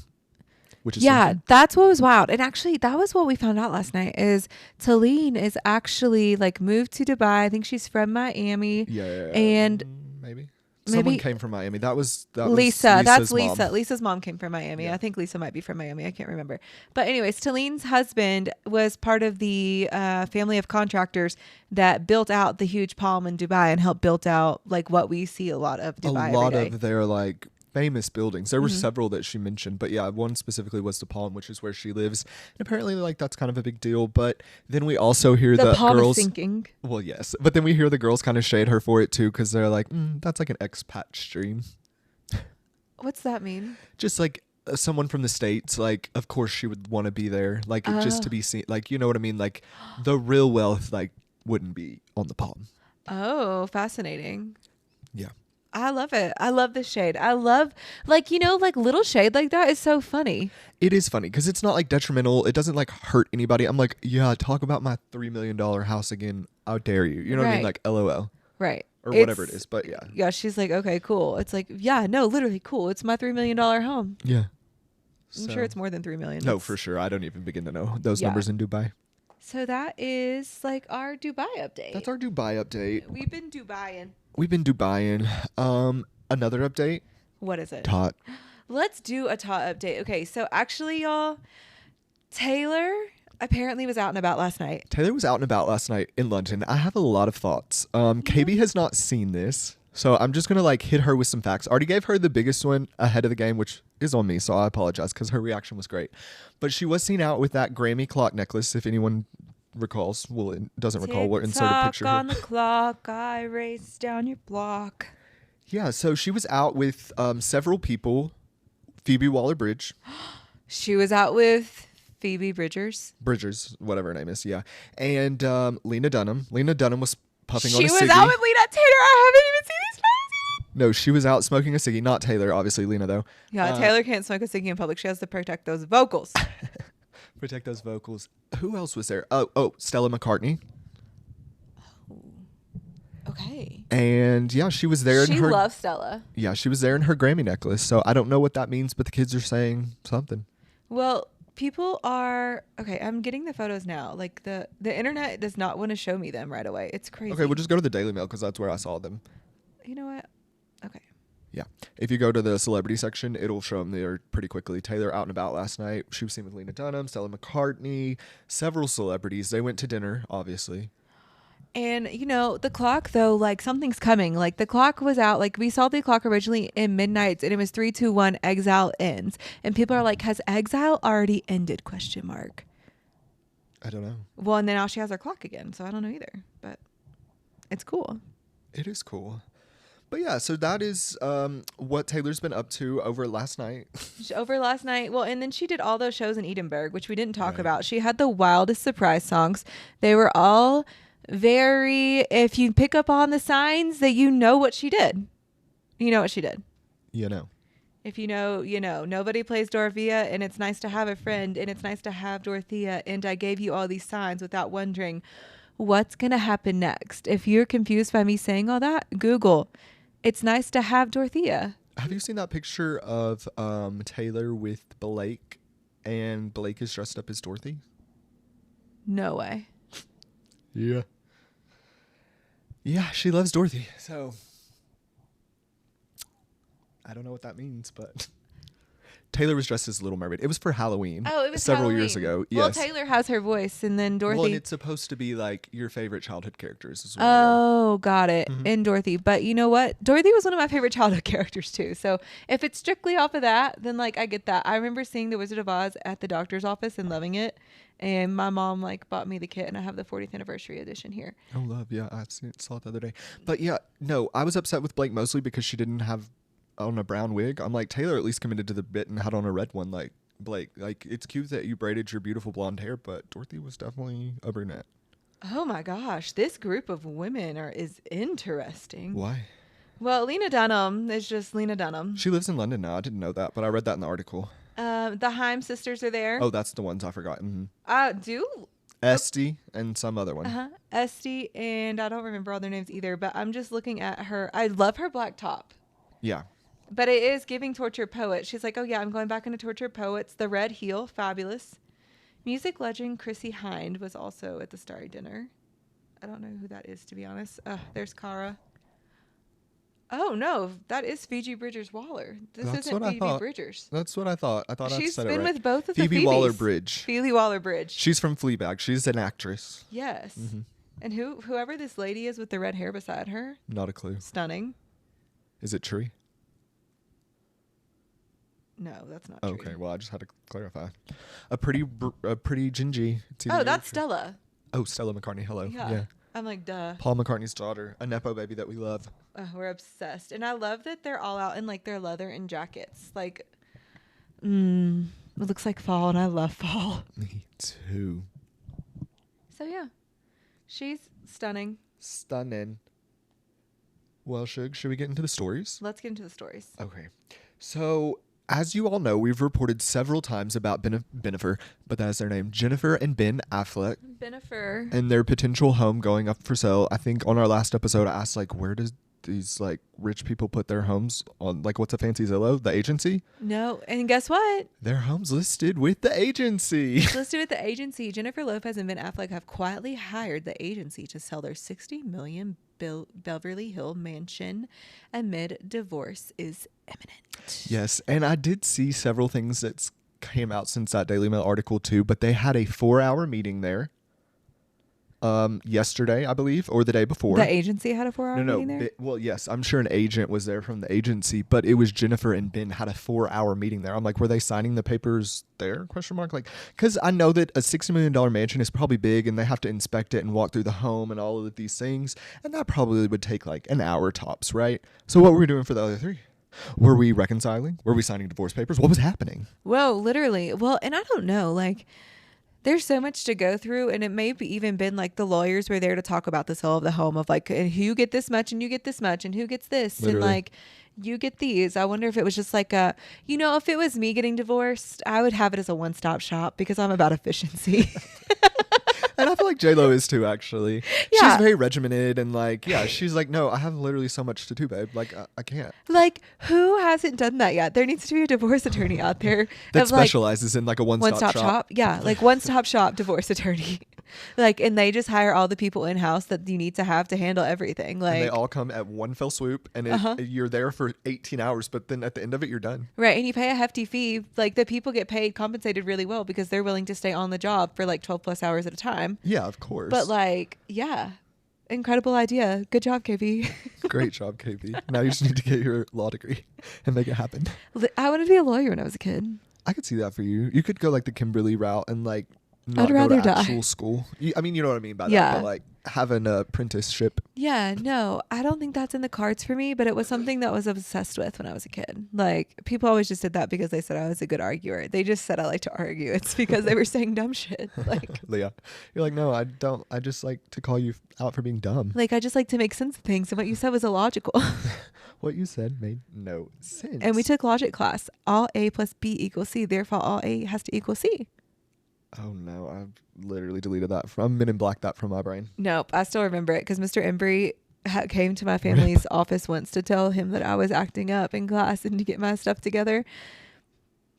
which is something. That's what was wild. And actually, that was what we found out last night. Is Talene is actually like moved to Dubai. I think she's from Miami. Yeah, and maybe someone came from Miami. That was Lisa. That's Lisa. Mom. Lisa's mom came from Miami. Yeah. I think Lisa might be from Miami. I can't remember. But anyways, Talene's husband was part of the family of contractors that built out the huge Palm in Dubai and helped build out like what we see a lot of Dubai. A lot of their like famous buildings. There were several that she mentioned, but yeah, one specifically was the Palm, which is where she lives. And apparently like that's kind of a big deal. But then we also hear the Palm girls is sinking. Well, yes. But then we hear the girls kind of shade her for it too, because they're like, that's like an expat stream. What's that mean? Just like someone from the States, like of course she would want to be there, like just to be seen, like, you know what I mean? Like the real wealth like wouldn't be on the Palm. Oh, fascinating. Yeah. I love it. I love the shade. I love, like, you know, like little shade like that is so funny. It is funny because it's not like detrimental. It doesn't like hurt anybody. I'm like, yeah, talk about my $3 million house again. How dare you? You know what I mean? Like LOL. Right. Or whatever it is. But yeah. Yeah. She's like, okay, cool. It's like, yeah, no, literally cool. It's my $3 million home. Yeah. I'm sure it's more than 3 million. No, for sure. I don't even begin to know those numbers in Dubai. So that is like our Dubai update. That's our Dubai update. We've been Dubaiing. Another update. What is it? Tot. Let's do a Tot update. Okay, so actually, y'all, Taylor apparently was out and about last night. Taylor was out and about last night in London. I have a lot of thoughts. KB has not seen this, so I'm just gonna like hit her with some facts. Already gave her the biggest one ahead of the game, which is on me, so I apologize because her reaction was great. But she was seen out with that Grammy clock necklace. If anyone recalls, well, it doesn't recall. We'll insert a picture on here. The clock, I race down your block. Yeah, so she was out with several people. Phoebe Waller-Bridge. She was out with Phoebe Bridgers, whatever her name is, yeah. And Lena Dunham. Lena Dunham was puffing on a ciggy. She was out with Lena Taylor. I haven't even seen these photos yet. No, she was out smoking a ciggy. Not Taylor, obviously, Lena, though. Yeah, Taylor can't smoke a ciggy in public. She has to protect those vocals. Protect those vocals. Who else was there? Oh, Stella McCartney. Okay. And yeah, she was there. She loves Stella. Yeah, she was there in her Grammy necklace. So I don't know what that means, but the kids are saying something. Well, people are okay. I'm getting the photos now. Like the internet does not want to show me them right away. It's crazy. Okay, we'll just go to the Daily Mail because that's where I saw them. You know what? Okay. Yeah. If you go to the celebrity section, it'll show them there pretty quickly. Taylor out and about last night. She was seen with Lena Dunham, Stella McCartney, several celebrities. They went to dinner, obviously. And, you know, the clock, though, like something's coming. Like the clock was out. Like we saw the clock originally in midnights and it was 3, 2, 1, Exile ends. And people are like, has Exile already ended? ? I don't know. Well, and then now she has her clock again. So I don't know either. But it's cool. It is cool. But yeah, so that is what Taylor's been up to over last night. Well, and then she did all those shows in Edinburgh, which we didn't talk about. She had the wildest surprise songs. They were all very, if you pick up on the signs that you know what she did. You know what she did. You know. If you know, you know. Nobody plays Dorothea, and it's nice to have a friend, and it's nice to have Dorothea, and I gave you all these signs without wondering what's going to happen next. If you're confused by me saying all that, Google. It's nice to have Dorothea. Have you seen that picture of Taylor with Blake, and Blake is dressed up as Dorothy? No way. Yeah. Yeah, she loves Dorothy. So I don't know what that means, but Taylor was dressed as Little Mermaid. It was for Halloween. Oh, it was several Halloween. Years ago. Well, yes. Taylor has her voice, and then Dorothy. Well, and it's supposed to be like your favorite childhood characters as well. Oh, got it. Mm-hmm. In Dorothy. But you know what? Dorothy was one of my favorite childhood characters too. So if it's strictly off of that, then like I get that. I remember seeing The Wizard of Oz at the doctor's office and loving it. And my mom like bought me the kit, and I have the 40th anniversary edition here. Oh, love. Yeah, I saw it the other day. But yeah, no, I was upset with Blake mostly because she didn't have on a brown wig. I'm like, Taylor at least committed to the bit and had on a red one. Like, Blake, like, it's cute that you braided your beautiful blonde hair, but Dorothy was definitely a brunette. Oh my gosh, this group of women is interesting. Why? Well, Lena Dunham is just Lena Dunham. She lives in London now. I didn't know that, but I read that in the article. The Haim sisters are there. Oh, that's the ones I forgot. Mm-hmm. Esty and some other one. Esty, and I don't remember all their names either, but I'm just looking at her. I love her black top. Yeah. But it is giving Tortured Poet. She's like, oh yeah, I'm going back into Tortured Poets. The red heel, fabulous. Music legend Chrissy Hind was also at the Starry Dinner. I don't know who that is, to be honest. There's Cara. Oh, no, that is Phoebe Bridgers-Waller. This isn't Phoebe Bridgers. That's what I thought. She's I said been it right. with both of Phoebe the Phoebes. Waller-Bridge. Phoebe Waller-Bridge. She's from Fleabag. She's an actress. Yes. Mm-hmm. And whoever this lady is with the red hair beside her. Not a clue. Stunning. Is it Tree? No, that's not Tree. Okay, well, I just had to clarify. A pretty gingy. That's Stella. Oh, Stella McCartney. Hello. Yeah. I'm like, duh. It McCartney's daughter, a Nepo baby that we love. We're obsessed. And I love that they're all out in like their leather and jackets. Like, it looks like fall, and I love fall. Me too. So, yeah. She's stunning. Stunning. Well, should we get into the stories? Let's get into the stories. Okay. So, as you all know, we've reported several times about Bennifer, but that is their name, Jennifer and Ben Affleck. Bennifer. And their potential home going up for sale. I think on our last episode, I asked, like, where does these, like, rich people put their homes on, like, what's a fancy Zillow? The agency? No. And guess what? Their home's listed with the agency. Listed with the agency. Jennifer Lopez and Ben Affleck have quietly hired the agency to sell their $60 million Beverly Hill mansion amid divorce is imminent. Yes, and I did see several things that came out since that Daily Mail article too, but they had a 4-hour meeting there yesterday, I believe, or the day before. The agency had a 4-hour meeting there? Well, yes, I'm sure an agent was there from the agency, but it was Jennifer and Ben had a 4-hour meeting there. I'm like, were they signing the papers there? Question mark. Like, because I know that a $60 million mansion is probably big and they have to inspect it and walk through the home and all of these things. And that probably would take like an hour tops, right? So what were we doing for the other 3? Were we reconciling? Were we signing divorce papers? What was happening? Well, literally. Well, and I don't know, like, there's so much to go through, and it may be even been like the lawyers were there to talk about the sale of the home of like, and you get this much and you get this much and who gets this. Literally. And like, you get these. I wonder if it was just like if it was me getting divorced, I would have it as a one-stop shop because I'm about efficiency. And I feel like J-Lo is too, actually. Yeah. She's very regimented and like, yeah, she's like, no, I have literally so much to do, babe. Like, I can't. Like, who hasn't done that yet? There needs to be a divorce attorney out there that specializes in like a one-stop shop. Yeah, like one-stop shop divorce attorney. Like, and they just hire all the people in-house that you need to have to handle everything. Like, and they all come at one fell swoop, and you're there for 18 hours, but then at the end of it, you're done. Right, and you pay a hefty fee. Like, the people get compensated really well because they're willing to stay on the job for like 12 plus hours at a time. Yeah, of course. But like, yeah, incredible idea. Good job, KB. Great job, KB. Now you just need to get your law degree and make it happen. I wanted to be a lawyer when I was a kid. I could see that for you. You could go like the Kimberly route and like not I'd rather go to die. actual school. I mean, you know what I mean by Yeah. that. But like have an apprenticeship. Yeah, no, I don't think that's in the cards for me, but it was something that I was obsessed with when I was a kid. Like, people always just did that because they said I was a good arguer. They just said I like to argue. It's because they were saying dumb shit. Like, Leah, you're like, no, I don't. I just like to call you out for being dumb. Like, I just like to make sense of things, and what you said was illogical. What you said made no sense. And we took logic class. All A plus B equals C. Therefore, all A has to equal C. Oh no, I've literally deleted that from Men in Black that from my brain. Nope, I still remember it because Mr. Embry came to my family's office once to tell him that I was acting up in class and to get my stuff together.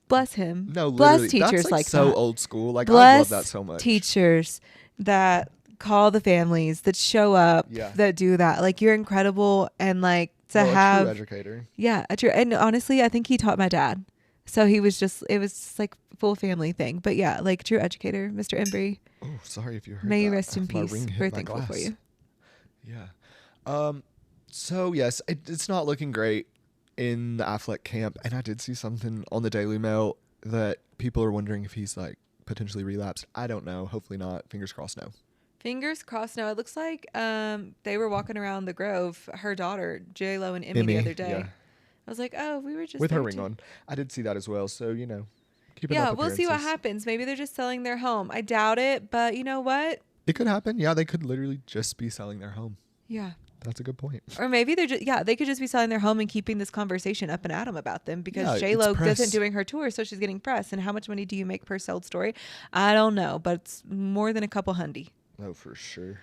Bless him. No, literally, bless teachers that's like so that. old school. Like, Bless I love that so much. Teachers that call the families, that show up, that do that. Like, you're incredible, and like to have a true educator. Yeah, and honestly, I think he taught my dad. So it was just like full family thing. But yeah, like true educator, Mr. Embry. Oh, sorry if you heard May you that. rest in peace. We're thankful for you. Yeah. So yes, it's not looking great in the Affleck camp. And I did see something on the Daily Mail that people are wondering if he's like potentially relapsed. I don't know. Hopefully not. Fingers crossed no. Fingers crossed no. It looks like they were walking around the Grove, her daughter, J-Lo and Emmy the other day. Yeah. I was like, oh, we were just with her ring on. I did see that as well. So, keep it up. Yeah, we'll see what happens. Maybe they're just selling their home. I doubt it, but you know what? It could happen. Yeah, they could literally just be selling their home. Yeah. That's a good point. Or maybe they're just, they could just be selling their home and keeping this conversation up and at 'em about them because J-Lo isn't doing her tour, so she's getting press. And how much money do you make per sold story? I don't know, but it's more than a couple hundy. Oh, for sure.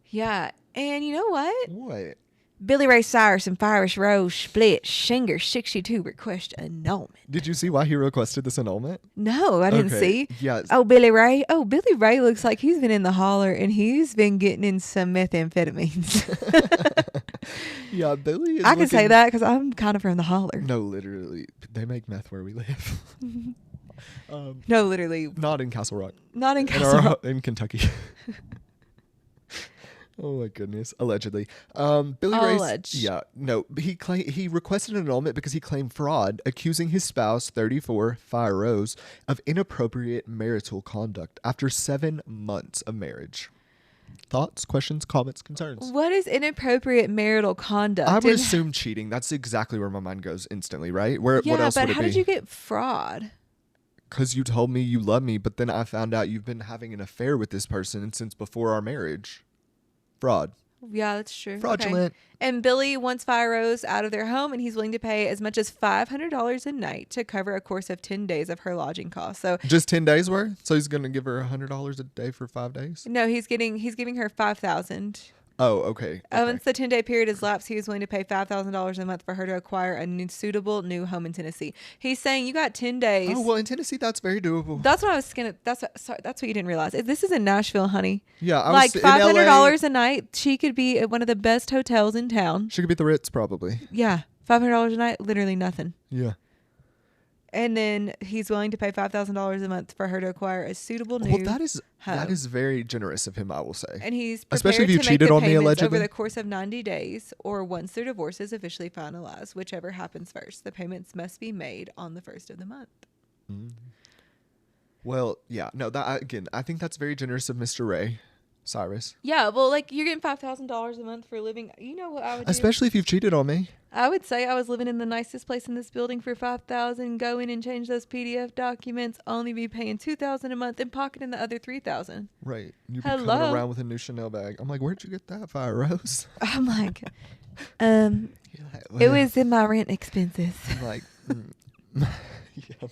Yeah. And you know what? What? Billy Ray Cyrus and Farish Rose split. Singer 62 request annulment. Did you see why he requested this annulment? No, I didn't see. Yeah. Oh, Billy Ray. Oh, Billy Ray looks like he's been in the holler and he's been getting in some methamphetamines. Yeah, Billy is I can say that because I'm kind of from the holler. No, literally. They make meth where we live. No, literally. Not in Castle Rock. Not in Castle Rock. In Kentucky. Oh my goodness! Allegedly, Billy Ray. Yeah, no. He requested an annulment because he claimed fraud, accusing his spouse, 34, Fire Rose, of inappropriate marital conduct after 7 months of marriage. Thoughts, questions, comments, concerns? What is inappropriate marital conduct? I would assume cheating. That's exactly where my mind goes instantly, right? What else would it be? Yeah, but how did you get fraud? Because you told me you love me, but then I found out you've been having an affair with this person since before our marriage. Fraud. Yeah, that's true. Fraudulent. Okay. And Billy wants Fire Rose out of their home, and he's willing to pay as much as $500 a night to cover a course of 10 days of her lodging costs. So just 10 days worth? So he's going to give her $100 a day for 5 days? No, he's giving her $5,000. Oh, okay. Once the 10-day period is lapsed, he was willing to pay $5,000 a month for her to acquire a suitable new home in Tennessee. He's saying you got 10 days. Oh, well, in Tennessee, that's very doable. That's what I was gonna. That's what you didn't realize. This is in Nashville, honey. Yeah, I like was $500 a night. She could be at one of the best hotels in town. She could be at the Ritz, probably. Yeah, $500 a night, literally nothing. Yeah. And then he's willing to pay $5,000 a month for her to acquire a suitable new. Well, that is very generous of him, I will say. And he's prepared especially if you to cheated make the on me allegedly over the course of 90 days, or once their divorce is officially finalized, whichever happens first. The payments must be made on the first of the month. Mm. Well, yeah, no, that again, I think that's very generous of Mr. Ray Cyrus. Yeah, well, like you're getting $5,000 a month for living. You know what I would do? Especially if you've cheated on me. I would say I was living in the nicest place in this building for $5,000. Go in and change those PDF documents. Only be paying $2,000 a month and pocketing the other $3,000. Right. You'd be coming around with a new Chanel bag. I'm like, where'd you get that, Fire Rose? I'm like, it was in my rent expenses. I'm like, yeah,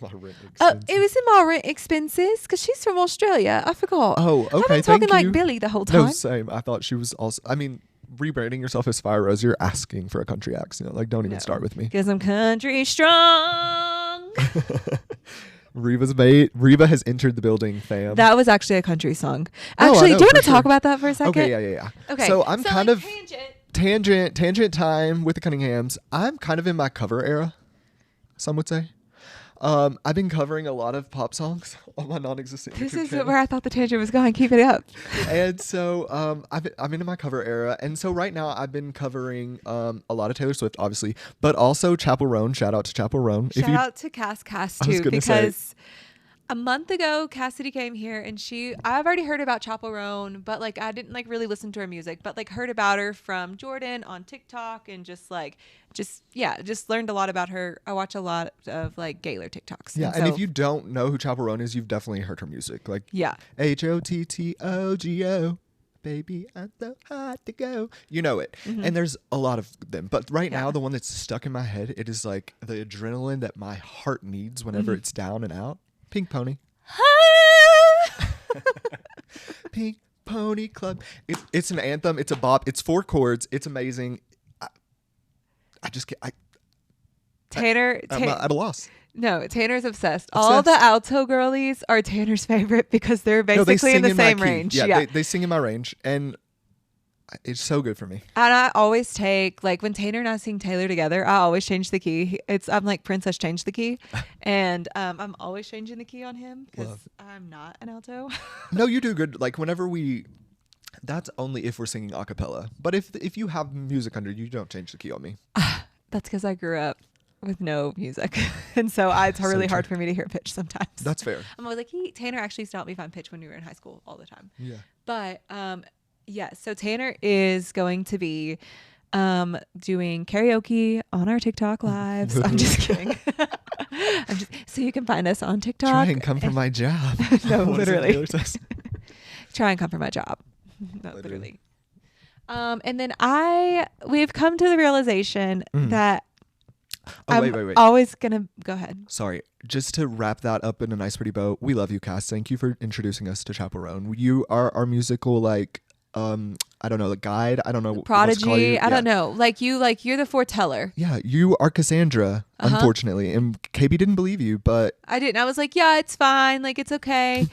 my rent expenses. It was in my rent expenses because she's from Australia. I forgot. Oh, okay. I've been talking like Billy the whole time. No, same. I thought she was also. I mean, rebranding yourself as Fire Rose, you're asking for a country accent. Like, don't even start with me. Because I'm country strong. Reba has entered the building, fam. That was actually a country song. Actually, do you want to talk about that for a second? Okay, yeah. Okay. So I'm kind of tangent time with the Cunninghams. I'm kind of in my cover era, some would say. I've been covering a lot of pop songs on my non-existent This YouTube is channel. where I thought the tangent was going. Keep it up. And so I'm into my cover era. And so right now I've been covering a lot of Taylor Swift, obviously, but also Chapel Roan. Shout out to Chapel Roan. Shout out to Cass too, because a month ago Cassidy came here and I've already heard about Chapel Roan, but like I didn't like really listen to her music, but like heard about her from Jordan on TikTok and just learned a lot about her. I watch a lot of like Gaylor TikToks. Yeah, and if you don't know who Chapel Roan is, you've definitely heard her music. Like HOTTOGO. Baby, I'm so hot to go. You know it. Mm-hmm. And there's a lot of them. But right now, the one that's stuck in my head, it is like the adrenaline that my heart needs whenever it's down and out. Pink Pony. Pink Pony Club. It's an anthem. It's a bop. It's 4 chords. It's amazing. I just can't. I'm at a loss. No, Tanner's obsessed. All the alto girlies are Tanner's favorite because they're basically in the same range. Yeah. They sing in my range, and it's so good for me. And I always take, like, when Tanner and I sing Taylor together, I always change the key. I'm like, Princess, change the key. And I'm always changing the key on him because I'm not an alto. No, you do good. Like, whenever that's only if we're singing a cappella. But if you have music under you, don't change the key on me. That's because I grew up with no music. And so it's really hard for me to hear pitch sometimes. That's fair. I'm always like, Tanner actually used to help me find pitch when we were in high school all the time. Yeah. But, so Tanner is going to be doing karaoke on our TikTok lives. I'm just kidding. So you can find us on TikTok. Try and come for my job. No, literally. Try and come for my job. No, literally. And then we've come to the realization that wait. always gonna go ahead. Sorry, just to wrap that up in a nice pretty bow. We love you, Cass. Thank you for introducing us to Chaperone. You are our musical like I don't know, the guide. I don't know. Prodigy. I don't know. You're the foreteller. Yeah, you are KASSandra, unfortunately. And KB didn't believe you, but I didn't. I was like, yeah, it's fine. Like, it's okay.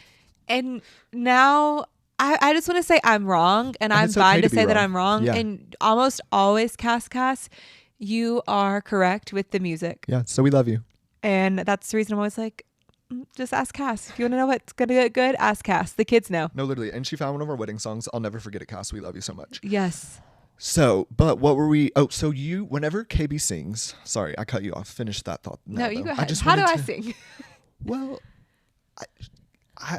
And now I just want to say I'm wrong, and I'm fine okay to say wrong. that I'm wrong. Yeah. And almost always, Cass, you are correct with the music. Yeah, so we love you. And that's the reason I'm always like, just ask Cass. If you want to know what's going to get good, ask Cass. The kids know. No, literally. And she found one of our wedding songs. I'll never forget it, Cass. We love you so much. Yes. So, but what were we? Oh, so whenever KB sings, sorry, I cut you off. Finish that thought. No, you go ahead. How do I sing? Well, I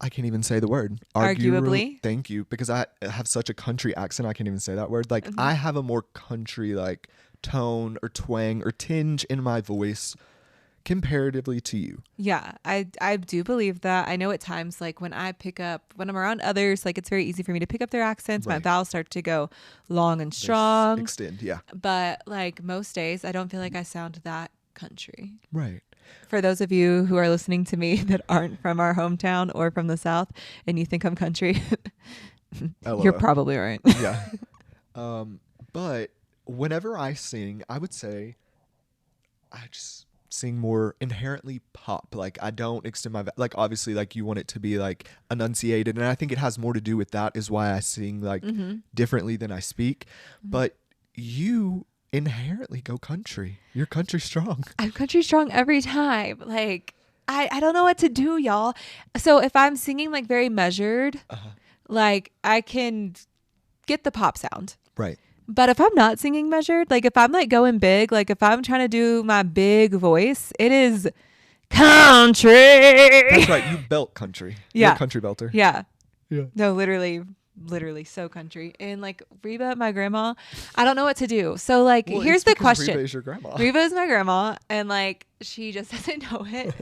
can't even say the word. Arguably. Thank you. Because I have such a country accent. I can't even say that word. Like, I have a more country, like, tone or twang or tinge in my voice comparatively to you. Yeah, I do believe that. I know at times, like when I'm around others, like it's very easy for me to pick up their accents. Right. My vowels start to go long and strong. Extend, yeah. But like most days, I don't feel like I sound that country. Right. For those of you who are listening to me that aren't from our hometown or from the South and you think I'm country, you're probably right. Yeah. But whenever I sing, I would say I just sing more inherently pop. Like, I don't extend my like, obviously, like, you want it to be like enunciated, and I think it has more to do with that is why I sing like differently than I speak. But you inherently go country. You're country strong. I'm country strong every time. Like, I don't know what to do, y'all. So if I'm singing like very measured, like I can get the pop sound. Right. But if I'm not singing measured, like if I'm like going big, like if I'm trying to do my big voice, it is country. That's right. You belt country. Yeah. You're a country belter. Yeah. Yeah. No, literally so country. And like Reba, my grandma, I don't know what to do. So like, here's the question. Reba is your grandma. Reba is my grandma. And like, she just doesn't know it.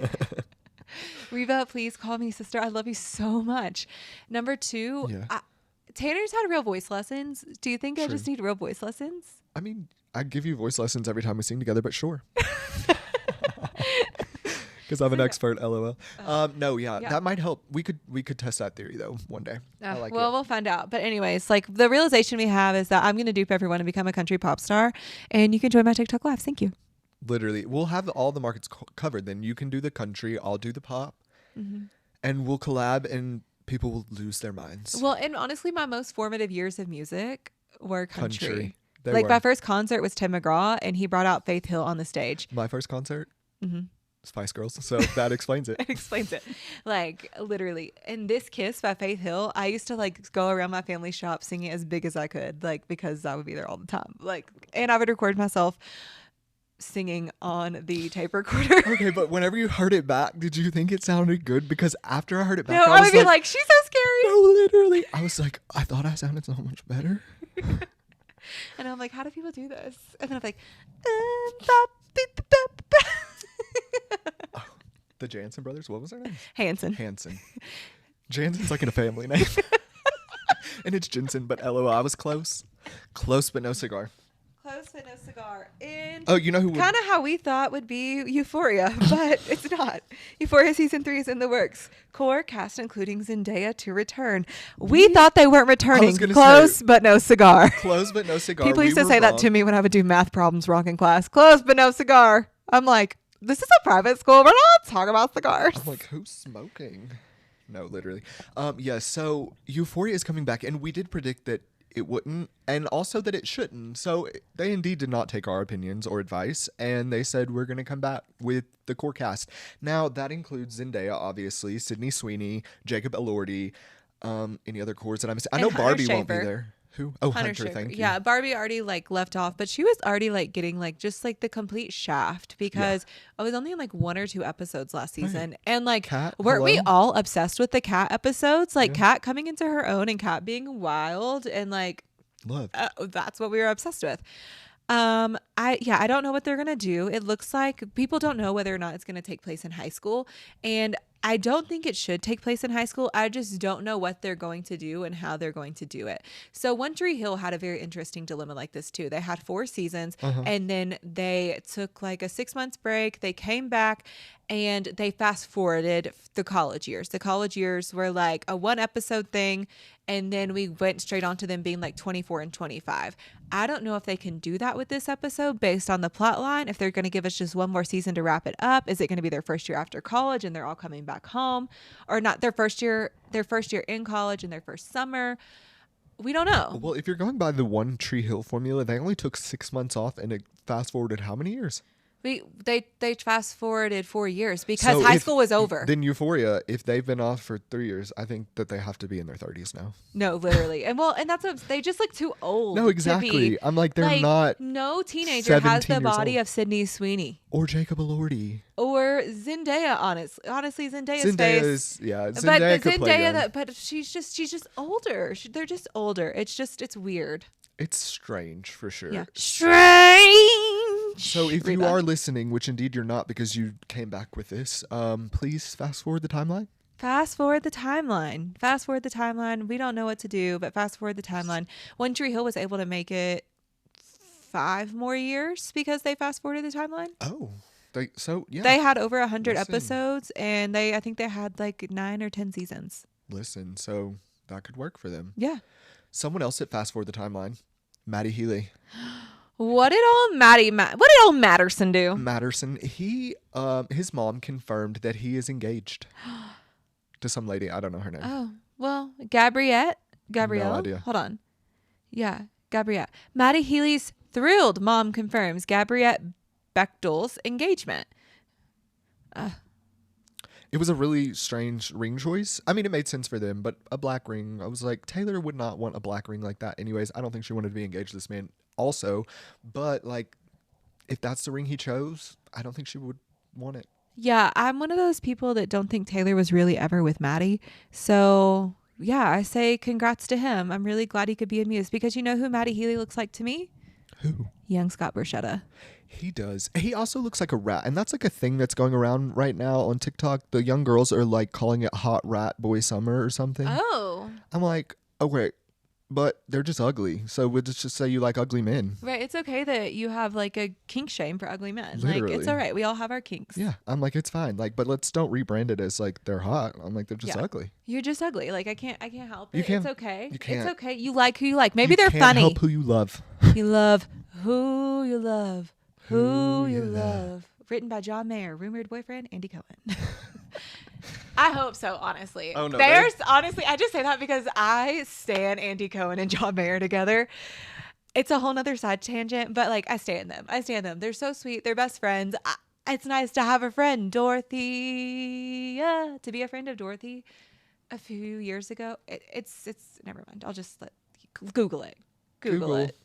Reba, please call me sister. I love you so much. Number two, Tanner's had real voice lessons. Do you think I just need real voice lessons? I mean, I give you voice lessons every time we sing together, but sure. Because I'm an expert, LOL. That might help. We could test that theory though one day. We'll find out. But anyways, like the realization we have is that I'm going to dupe everyone and become a country pop star, and you can join my TikTok lives. Thank you. Literally, we'll have all the markets covered. Then you can do the country, I'll do the pop, and we'll collab, and people will lose their minds. Well, and honestly, my most formative years of music were country. Like my first concert was Tim McGraw, and he brought out Faith Hill on the stage. My first concert, Spice Girls. So that explains it. It explains it. Like literally. And This Kiss by Faith Hill, I used to like go around my family shop singing as big as I could, like because I would be there all the time. Like, and I would record myself singing on the tape recorder. Okay, but whenever you heard it back, did you think it sounded good? Because after I heard it back, I would be like, she's so scary. No, literally. I was like, I thought I sounded so much better. And I'm like, how do people do this? And then I'm like, the Jansen brothers. What was their name? Hanson. Jansen's like in a family name. And it's Jensen, but LOL. I was close. Close, but no cigar. Close but no cigar. And you know who? Kind of how we thought would be Euphoria, but it's not. Euphoria season 3 is in the works. Core cast including Zendaya to return. We thought they weren't returning. Close but no cigar. Close but no cigar. People used to say that to me when I would do math problems wrong in class. Close but no cigar. I'm like, this is a private school. We're not talking about cigars. I'm like, who's smoking? No, literally. So Euphoria is coming back, and we did predict that it wouldn't, and also that it shouldn't. So they indeed did not take our opinions or advice, and they said we're going to come back with the core cast. Now that includes Zendaya, obviously, Sydney Sweeney, Jacob Elordi, any other cores that I'm missing. I know Barbie won't be there. Who? Oh, Hunter, thank you. Yeah, Barbie already like left off, but she was already like getting like just like the complete shaft because I was only in like 1 or 2 episodes last season. Right. And like, weren't we all obsessed with the Cat episodes? Like Cat coming into her own and Cat being wild and like, love. That's what we were obsessed with. I don't know what they're going to do. It looks like people don't know whether or not it's going to take place in high school. And I don't think it should take place in high school. I just don't know what they're going to do and how they're going to do it. So One Tree Hill had a very interesting dilemma like this too. They had 4 seasons and then they took like a 6 months break. They came back and they fast forwarded the college years. The college years were like a 1 episode thing. And then we went straight on to them being like 24 and 25. I don't know if they can do that with this episode based on the plot line. If they're going to give us just 1 more season to wrap it up, is it going to be their first year after college and they're all coming back home, or not their first year in college and their first summer? We don't know. Well, if you're going by the One Tree Hill formula, they only took 6 months off and it fast forwarded how many years? They fast forwarded 4 years because high school was over. Then Euphoria, if they've been off for 3 years, I think that they have to be in their 30s now. No, literally. And that's what they just look too old. No, exactly. I'm like, they're not. No teenager has the body of Sydney Sweeney. Or Jacob Elordi. Or Zendaya, honestly, Zendaya's face. Zendaya could play young. But she's just older. They're just older. It's weird. It's strange for sure. Yeah. Strange. So if you are listening, which indeed you're not because you came back with this, please fast forward the timeline. Fast forward the timeline. Fast forward the timeline. We don't know what to do, but fast forward the timeline. One Tree Hill was able to make it 5 more years because they fast forwarded the timeline. Oh. They had over 100 episodes, and I think they had like 9 or 10 seasons. Listen, so that could work for them. Yeah. Someone else that fast forward the timeline, Matty Healy. What did old Matterson do? Matterson, his mom confirmed that he is engaged to some lady. I don't know her name. Oh, well, Gabrielle? No idea. Hold on. Yeah, Gabrielle. Matty Healy's thrilled mom confirms Gabrielle Bechdel's engagement. It was a really strange ring choice. I mean, it made sense for them, but a black ring, I was like, Taylor would not want a black ring like that anyways. I don't think she wanted to be engaged to this man also, but like, if that's the ring he chose, I don't think she would want it. Yeah, I'm one of those people that don't think Taylor was really ever with Matty. So yeah, I say congrats to him. I'm really glad he could be amused because you know who Matty Healy looks like to me? Who? Young Scott Borchetta. He does. He also looks like a rat. And that's like a thing that's going around right now on TikTok. The young girls are like calling it hot rat boy summer or something. Oh. I'm like, okay, but they're just ugly. So we'll just say you like ugly men. Right. It's okay that you have like a kink shame for ugly men. Literally. Like, it's all right. We all have our kinks. Yeah. I'm like, it's fine. Like, but let's don't rebrand it as like they're hot. I'm like, they're just ugly. You're just ugly. Like, I can't help it. You can't, it's okay. You can't. It's okay. You like who you like. Maybe they're funny. funny. Help who you love. You love who you love. Who you love. Written by John Mayer, rumored boyfriend, Andy Cohen. I hope so, honestly. Oh, no. Honestly, I just say that because I stan Andy Cohen and John Mayer together. It's a whole nother side tangent, but like, I stan them. They're so sweet. They're best friends. It's nice to have a friend, Dorothy. Yeah, to be a friend of Dorothy a few years ago. It's never mind. I'll just Google it. Google it.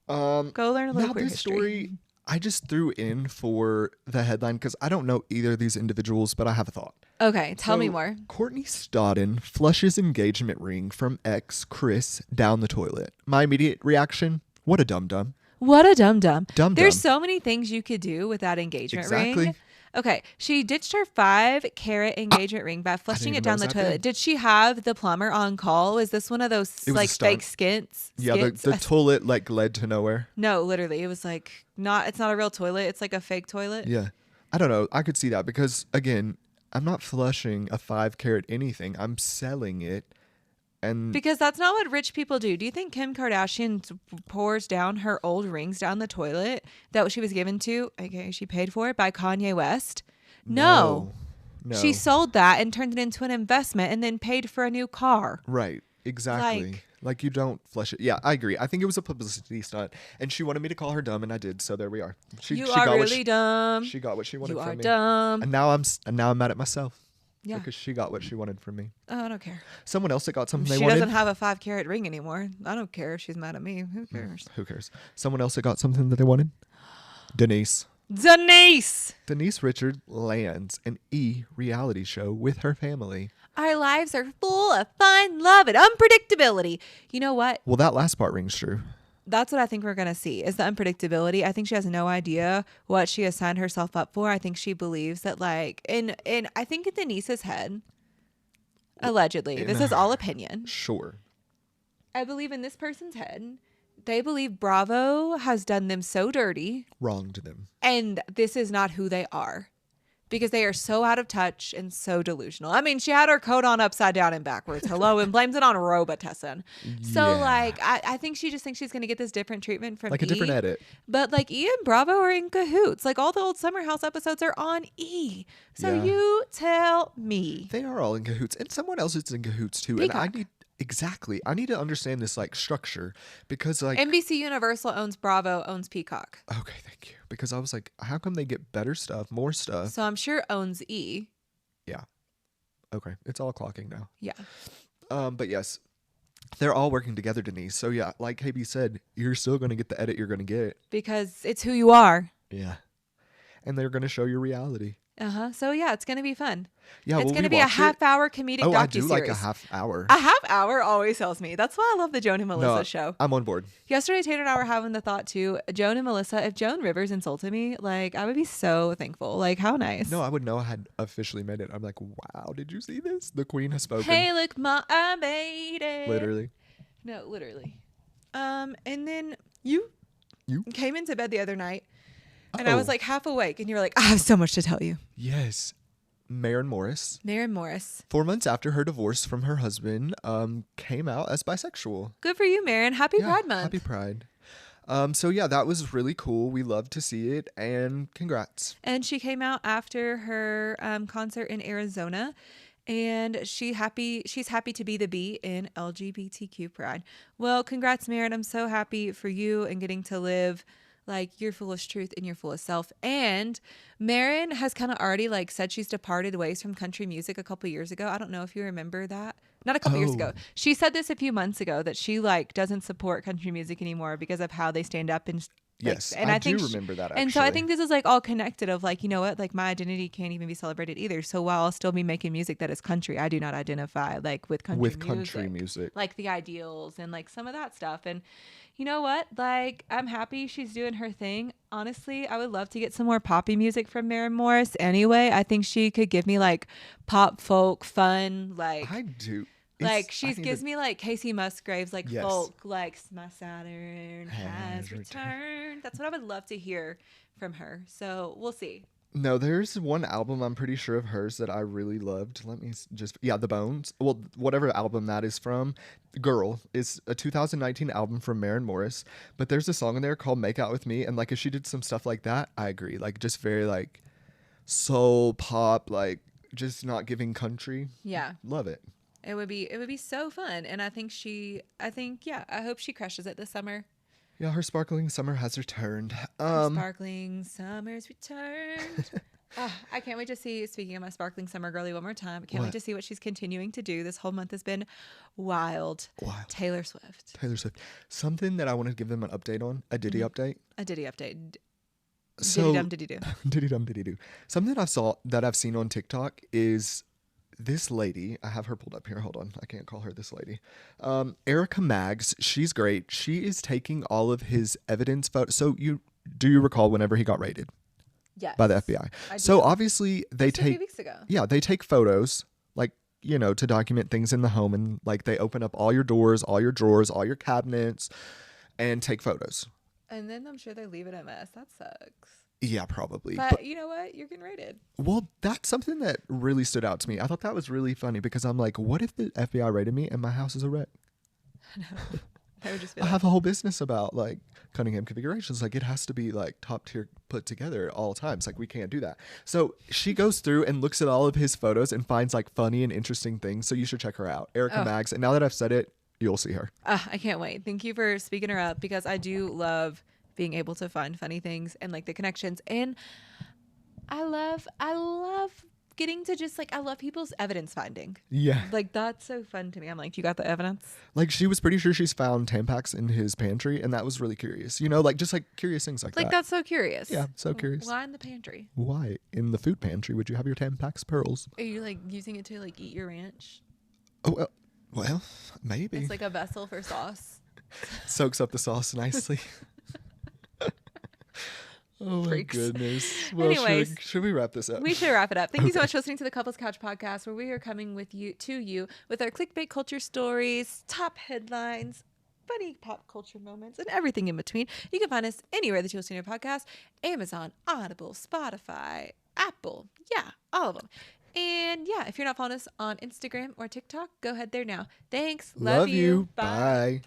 Go learn a little queer history. Story, I just threw in for the headline because I don't know either of these individuals, but I have a thought. Okay, tell me more. Courtney Stodden flushes engagement ring from ex Chris down the toilet. My immediate reaction, what a dum-dum. What a dum-dum. Dum-dum. There's so many things you could do with that engagement ring. Okay, she ditched her 5-carat engagement ring by flushing it down the toilet. Did she have the plumber on call? Is this one of those like fake skits? Yeah, the toilet like led to nowhere. No, literally, it was like it's not a real toilet. It's like a fake toilet. Yeah, I don't know. I could see that because again, I'm not flushing a 5-carat anything. I'm selling it. And because that's not what rich people do. Do you think Kim Kardashian pours down her old rings down the toilet that she was given to? Okay, she paid for it by Kanye West. No. She sold that and turned it into an investment and then paid for a new car. Right. Exactly. Like you don't flush it. Yeah, I agree. I think it was a publicity stunt, and she wanted me to call her dumb, and I did. So there we are. You are really dumb. She got what she wanted from me. You are dumb. And now I'm mad at myself. Yeah. Because she got what she wanted from me. Oh, I don't care. Someone else that got something they wanted. wanted. She doesn't have a 5-carat ring anymore. I don't care if she's mad at me. Who cares? Who cares? Someone else that got something that they wanted. Denise Richard lands an reality show with her family. Our lives are full of fun, love, and unpredictability. You know what? Well, that last part rings true. that's what I think we're going to see is the unpredictability. I think she has no idea what she has signed herself up for. I think she believes that like, and I think in Denise's head, allegedly, this is all opinion. Sure. I believe in this person's head, they believe Bravo has done them so dirty. Wronged them. And this is not who they are. Because they are so out of touch and so delusional. I mean, she had her coat on upside down and backwards. Hello, and blames it on Robitussin. So, like, I think she just thinks she's going to get this different treatment from like E. a different edit. But, like, E and Bravo are in cahoots. Like, all the old Summer House episodes are on E. So you tell me. They are all in cahoots. And someone else is in cahoots, too. Peacock. And I need to understand this, like, structure. Because, like... NBC Universal owns Bravo, owns Peacock. Okay, thank you. Because I was like, how come they get better stuff, more stuff? So I'm sure owns E. Yeah. Okay. It's all clocking now. Yeah. But yes, they're all working together, Denise. So yeah, like KB said, you're still going to get the edit you're going to get. Because it's who you are. Yeah. And they're going to show your reality. So yeah, it's going to be fun. Yeah, it's going to be a half-hour comedic docuseries. I do like a half hour. A half hour always tells me. That's why I love the Joan and Melissa show. I'm on board. Yesterday, Tater and I were having the thought too. Joan and Melissa, if Joan Rivers insulted me, like I would be so thankful. Like how nice. No, I would know I had officially made it. I'm like, wow, did you see this? The Queen has spoken. Hey, look, Ma, I made it. Literally. No, literally. And then you came into bed the other night. And I was like half awake, and you're like, I have so much to tell you. Yes. Maren Morris. 4 months after her divorce from her husband, came out as bisexual. Good for you, Maren. Happy Pride Month. Happy Pride. So yeah, that was really cool. We love to see it, and congrats. And she came out after her concert in Arizona. And she's happy to be the B in LGBTQ Pride. Well, congrats, Maren. I'm so happy for you and getting to live like your fullest truth and your fullest self. And Maren has kind of already like said she's departed ways from country music a couple years ago. I don't know if you remember that. Not a couple years ago. She said this a few months ago that she like doesn't support country music anymore because of how they stand up and yes, and I do remember that actually. And so I think this is like all connected of like, you know what, like my identity can't even be celebrated either. So while I'll still be making music that is country, I do not identify like with country music. Like the ideals and like some of that stuff. And you know what? Like I'm happy she's doing her thing. Honestly, I would love to get some more poppy music from Maren Morris anyway. I think she could give me like pop, folk, fun, like I do. Like she gives me like Casey Musgraves, like folk, like my Saturn has returned. That's what I would love to hear from her. So we'll see. No, there's one album I'm pretty sure of hers that I really loved. Let me The Bones. Well, whatever album that is from. Girl is a 2019 album from Maren Morris. But there's a song in there called Make Out With Me. And like if she did some stuff like that, I agree. Like just very like soul pop, like just not giving country. Yeah. Love it. It would be so fun. And I hope she crushes it this summer. Yeah, her sparkling summer has returned. Sparkling summer's returned. I can't wait to see, speaking of my sparkling summer girly one more time, I can't wait to see what she's continuing to do. This whole month has been wild. Taylor Swift. Something that I want to give them an update on, a Diddy update. Diddy dum diddy do. Diddy dum diddy do. Something I've seen on TikTok is this lady. I have her pulled up here. Hold on. I can't call her this lady. Erica Maggs. She's great. She is taking all of his evidence photos. So you recall whenever he got raided? Yes. By the FBI. So obviously they take. A few weeks ago. Yeah, they take photos, like to document things in the home, and like they open up all your doors, all your drawers, all your cabinets, and take photos. And then I'm sure they leave it a mess. That sucks. Yeah, probably. But you know what? You're getting raided. Well, that's something that really stood out to me. I thought that was really funny because I'm like, what if the FBI raided me and my house is a wreck? No. I would just be I have a whole business about like Cunningham configurations. Like it has to be like top tier put together at all times. Like we can't do that. So she goes through and looks at all of his photos and finds like funny and interesting things. So you should check her out. Erica Maggs. And now that I've said it, you'll see her. I can't wait. Thank you for speaking her up because I do love being able to find funny things and like the connections. And I love getting to just like, I love people's evidence finding. Yeah. Like that's so fun to me. I'm like, you got the evidence? Like she was pretty sure she's found Tampax in his pantry, and that was really curious. Like just like curious things like that. Like that's so curious. Yeah, so curious. Why in the pantry? Why? In the food pantry would you have your Tampax pearls? Are you like using it to like eat your ranch? Oh, well, maybe. It's like a vessel for sauce. Soaks up the sauce nicely. Oh my goodness. Well, Anyways, should we wrap this up? We should wrap it up. Thank you so much for listening to the Couples Couch podcast, where we are coming with you with our clickbait culture stories, top headlines, funny pop culture moments, and everything in between. You can find us anywhere that you listen to your podcast: Amazon, Audible, Spotify, Apple. Yeah, all of them. And yeah, if you're not following us on Instagram or TikTok, go ahead there now. Thanks. Love you. Bye.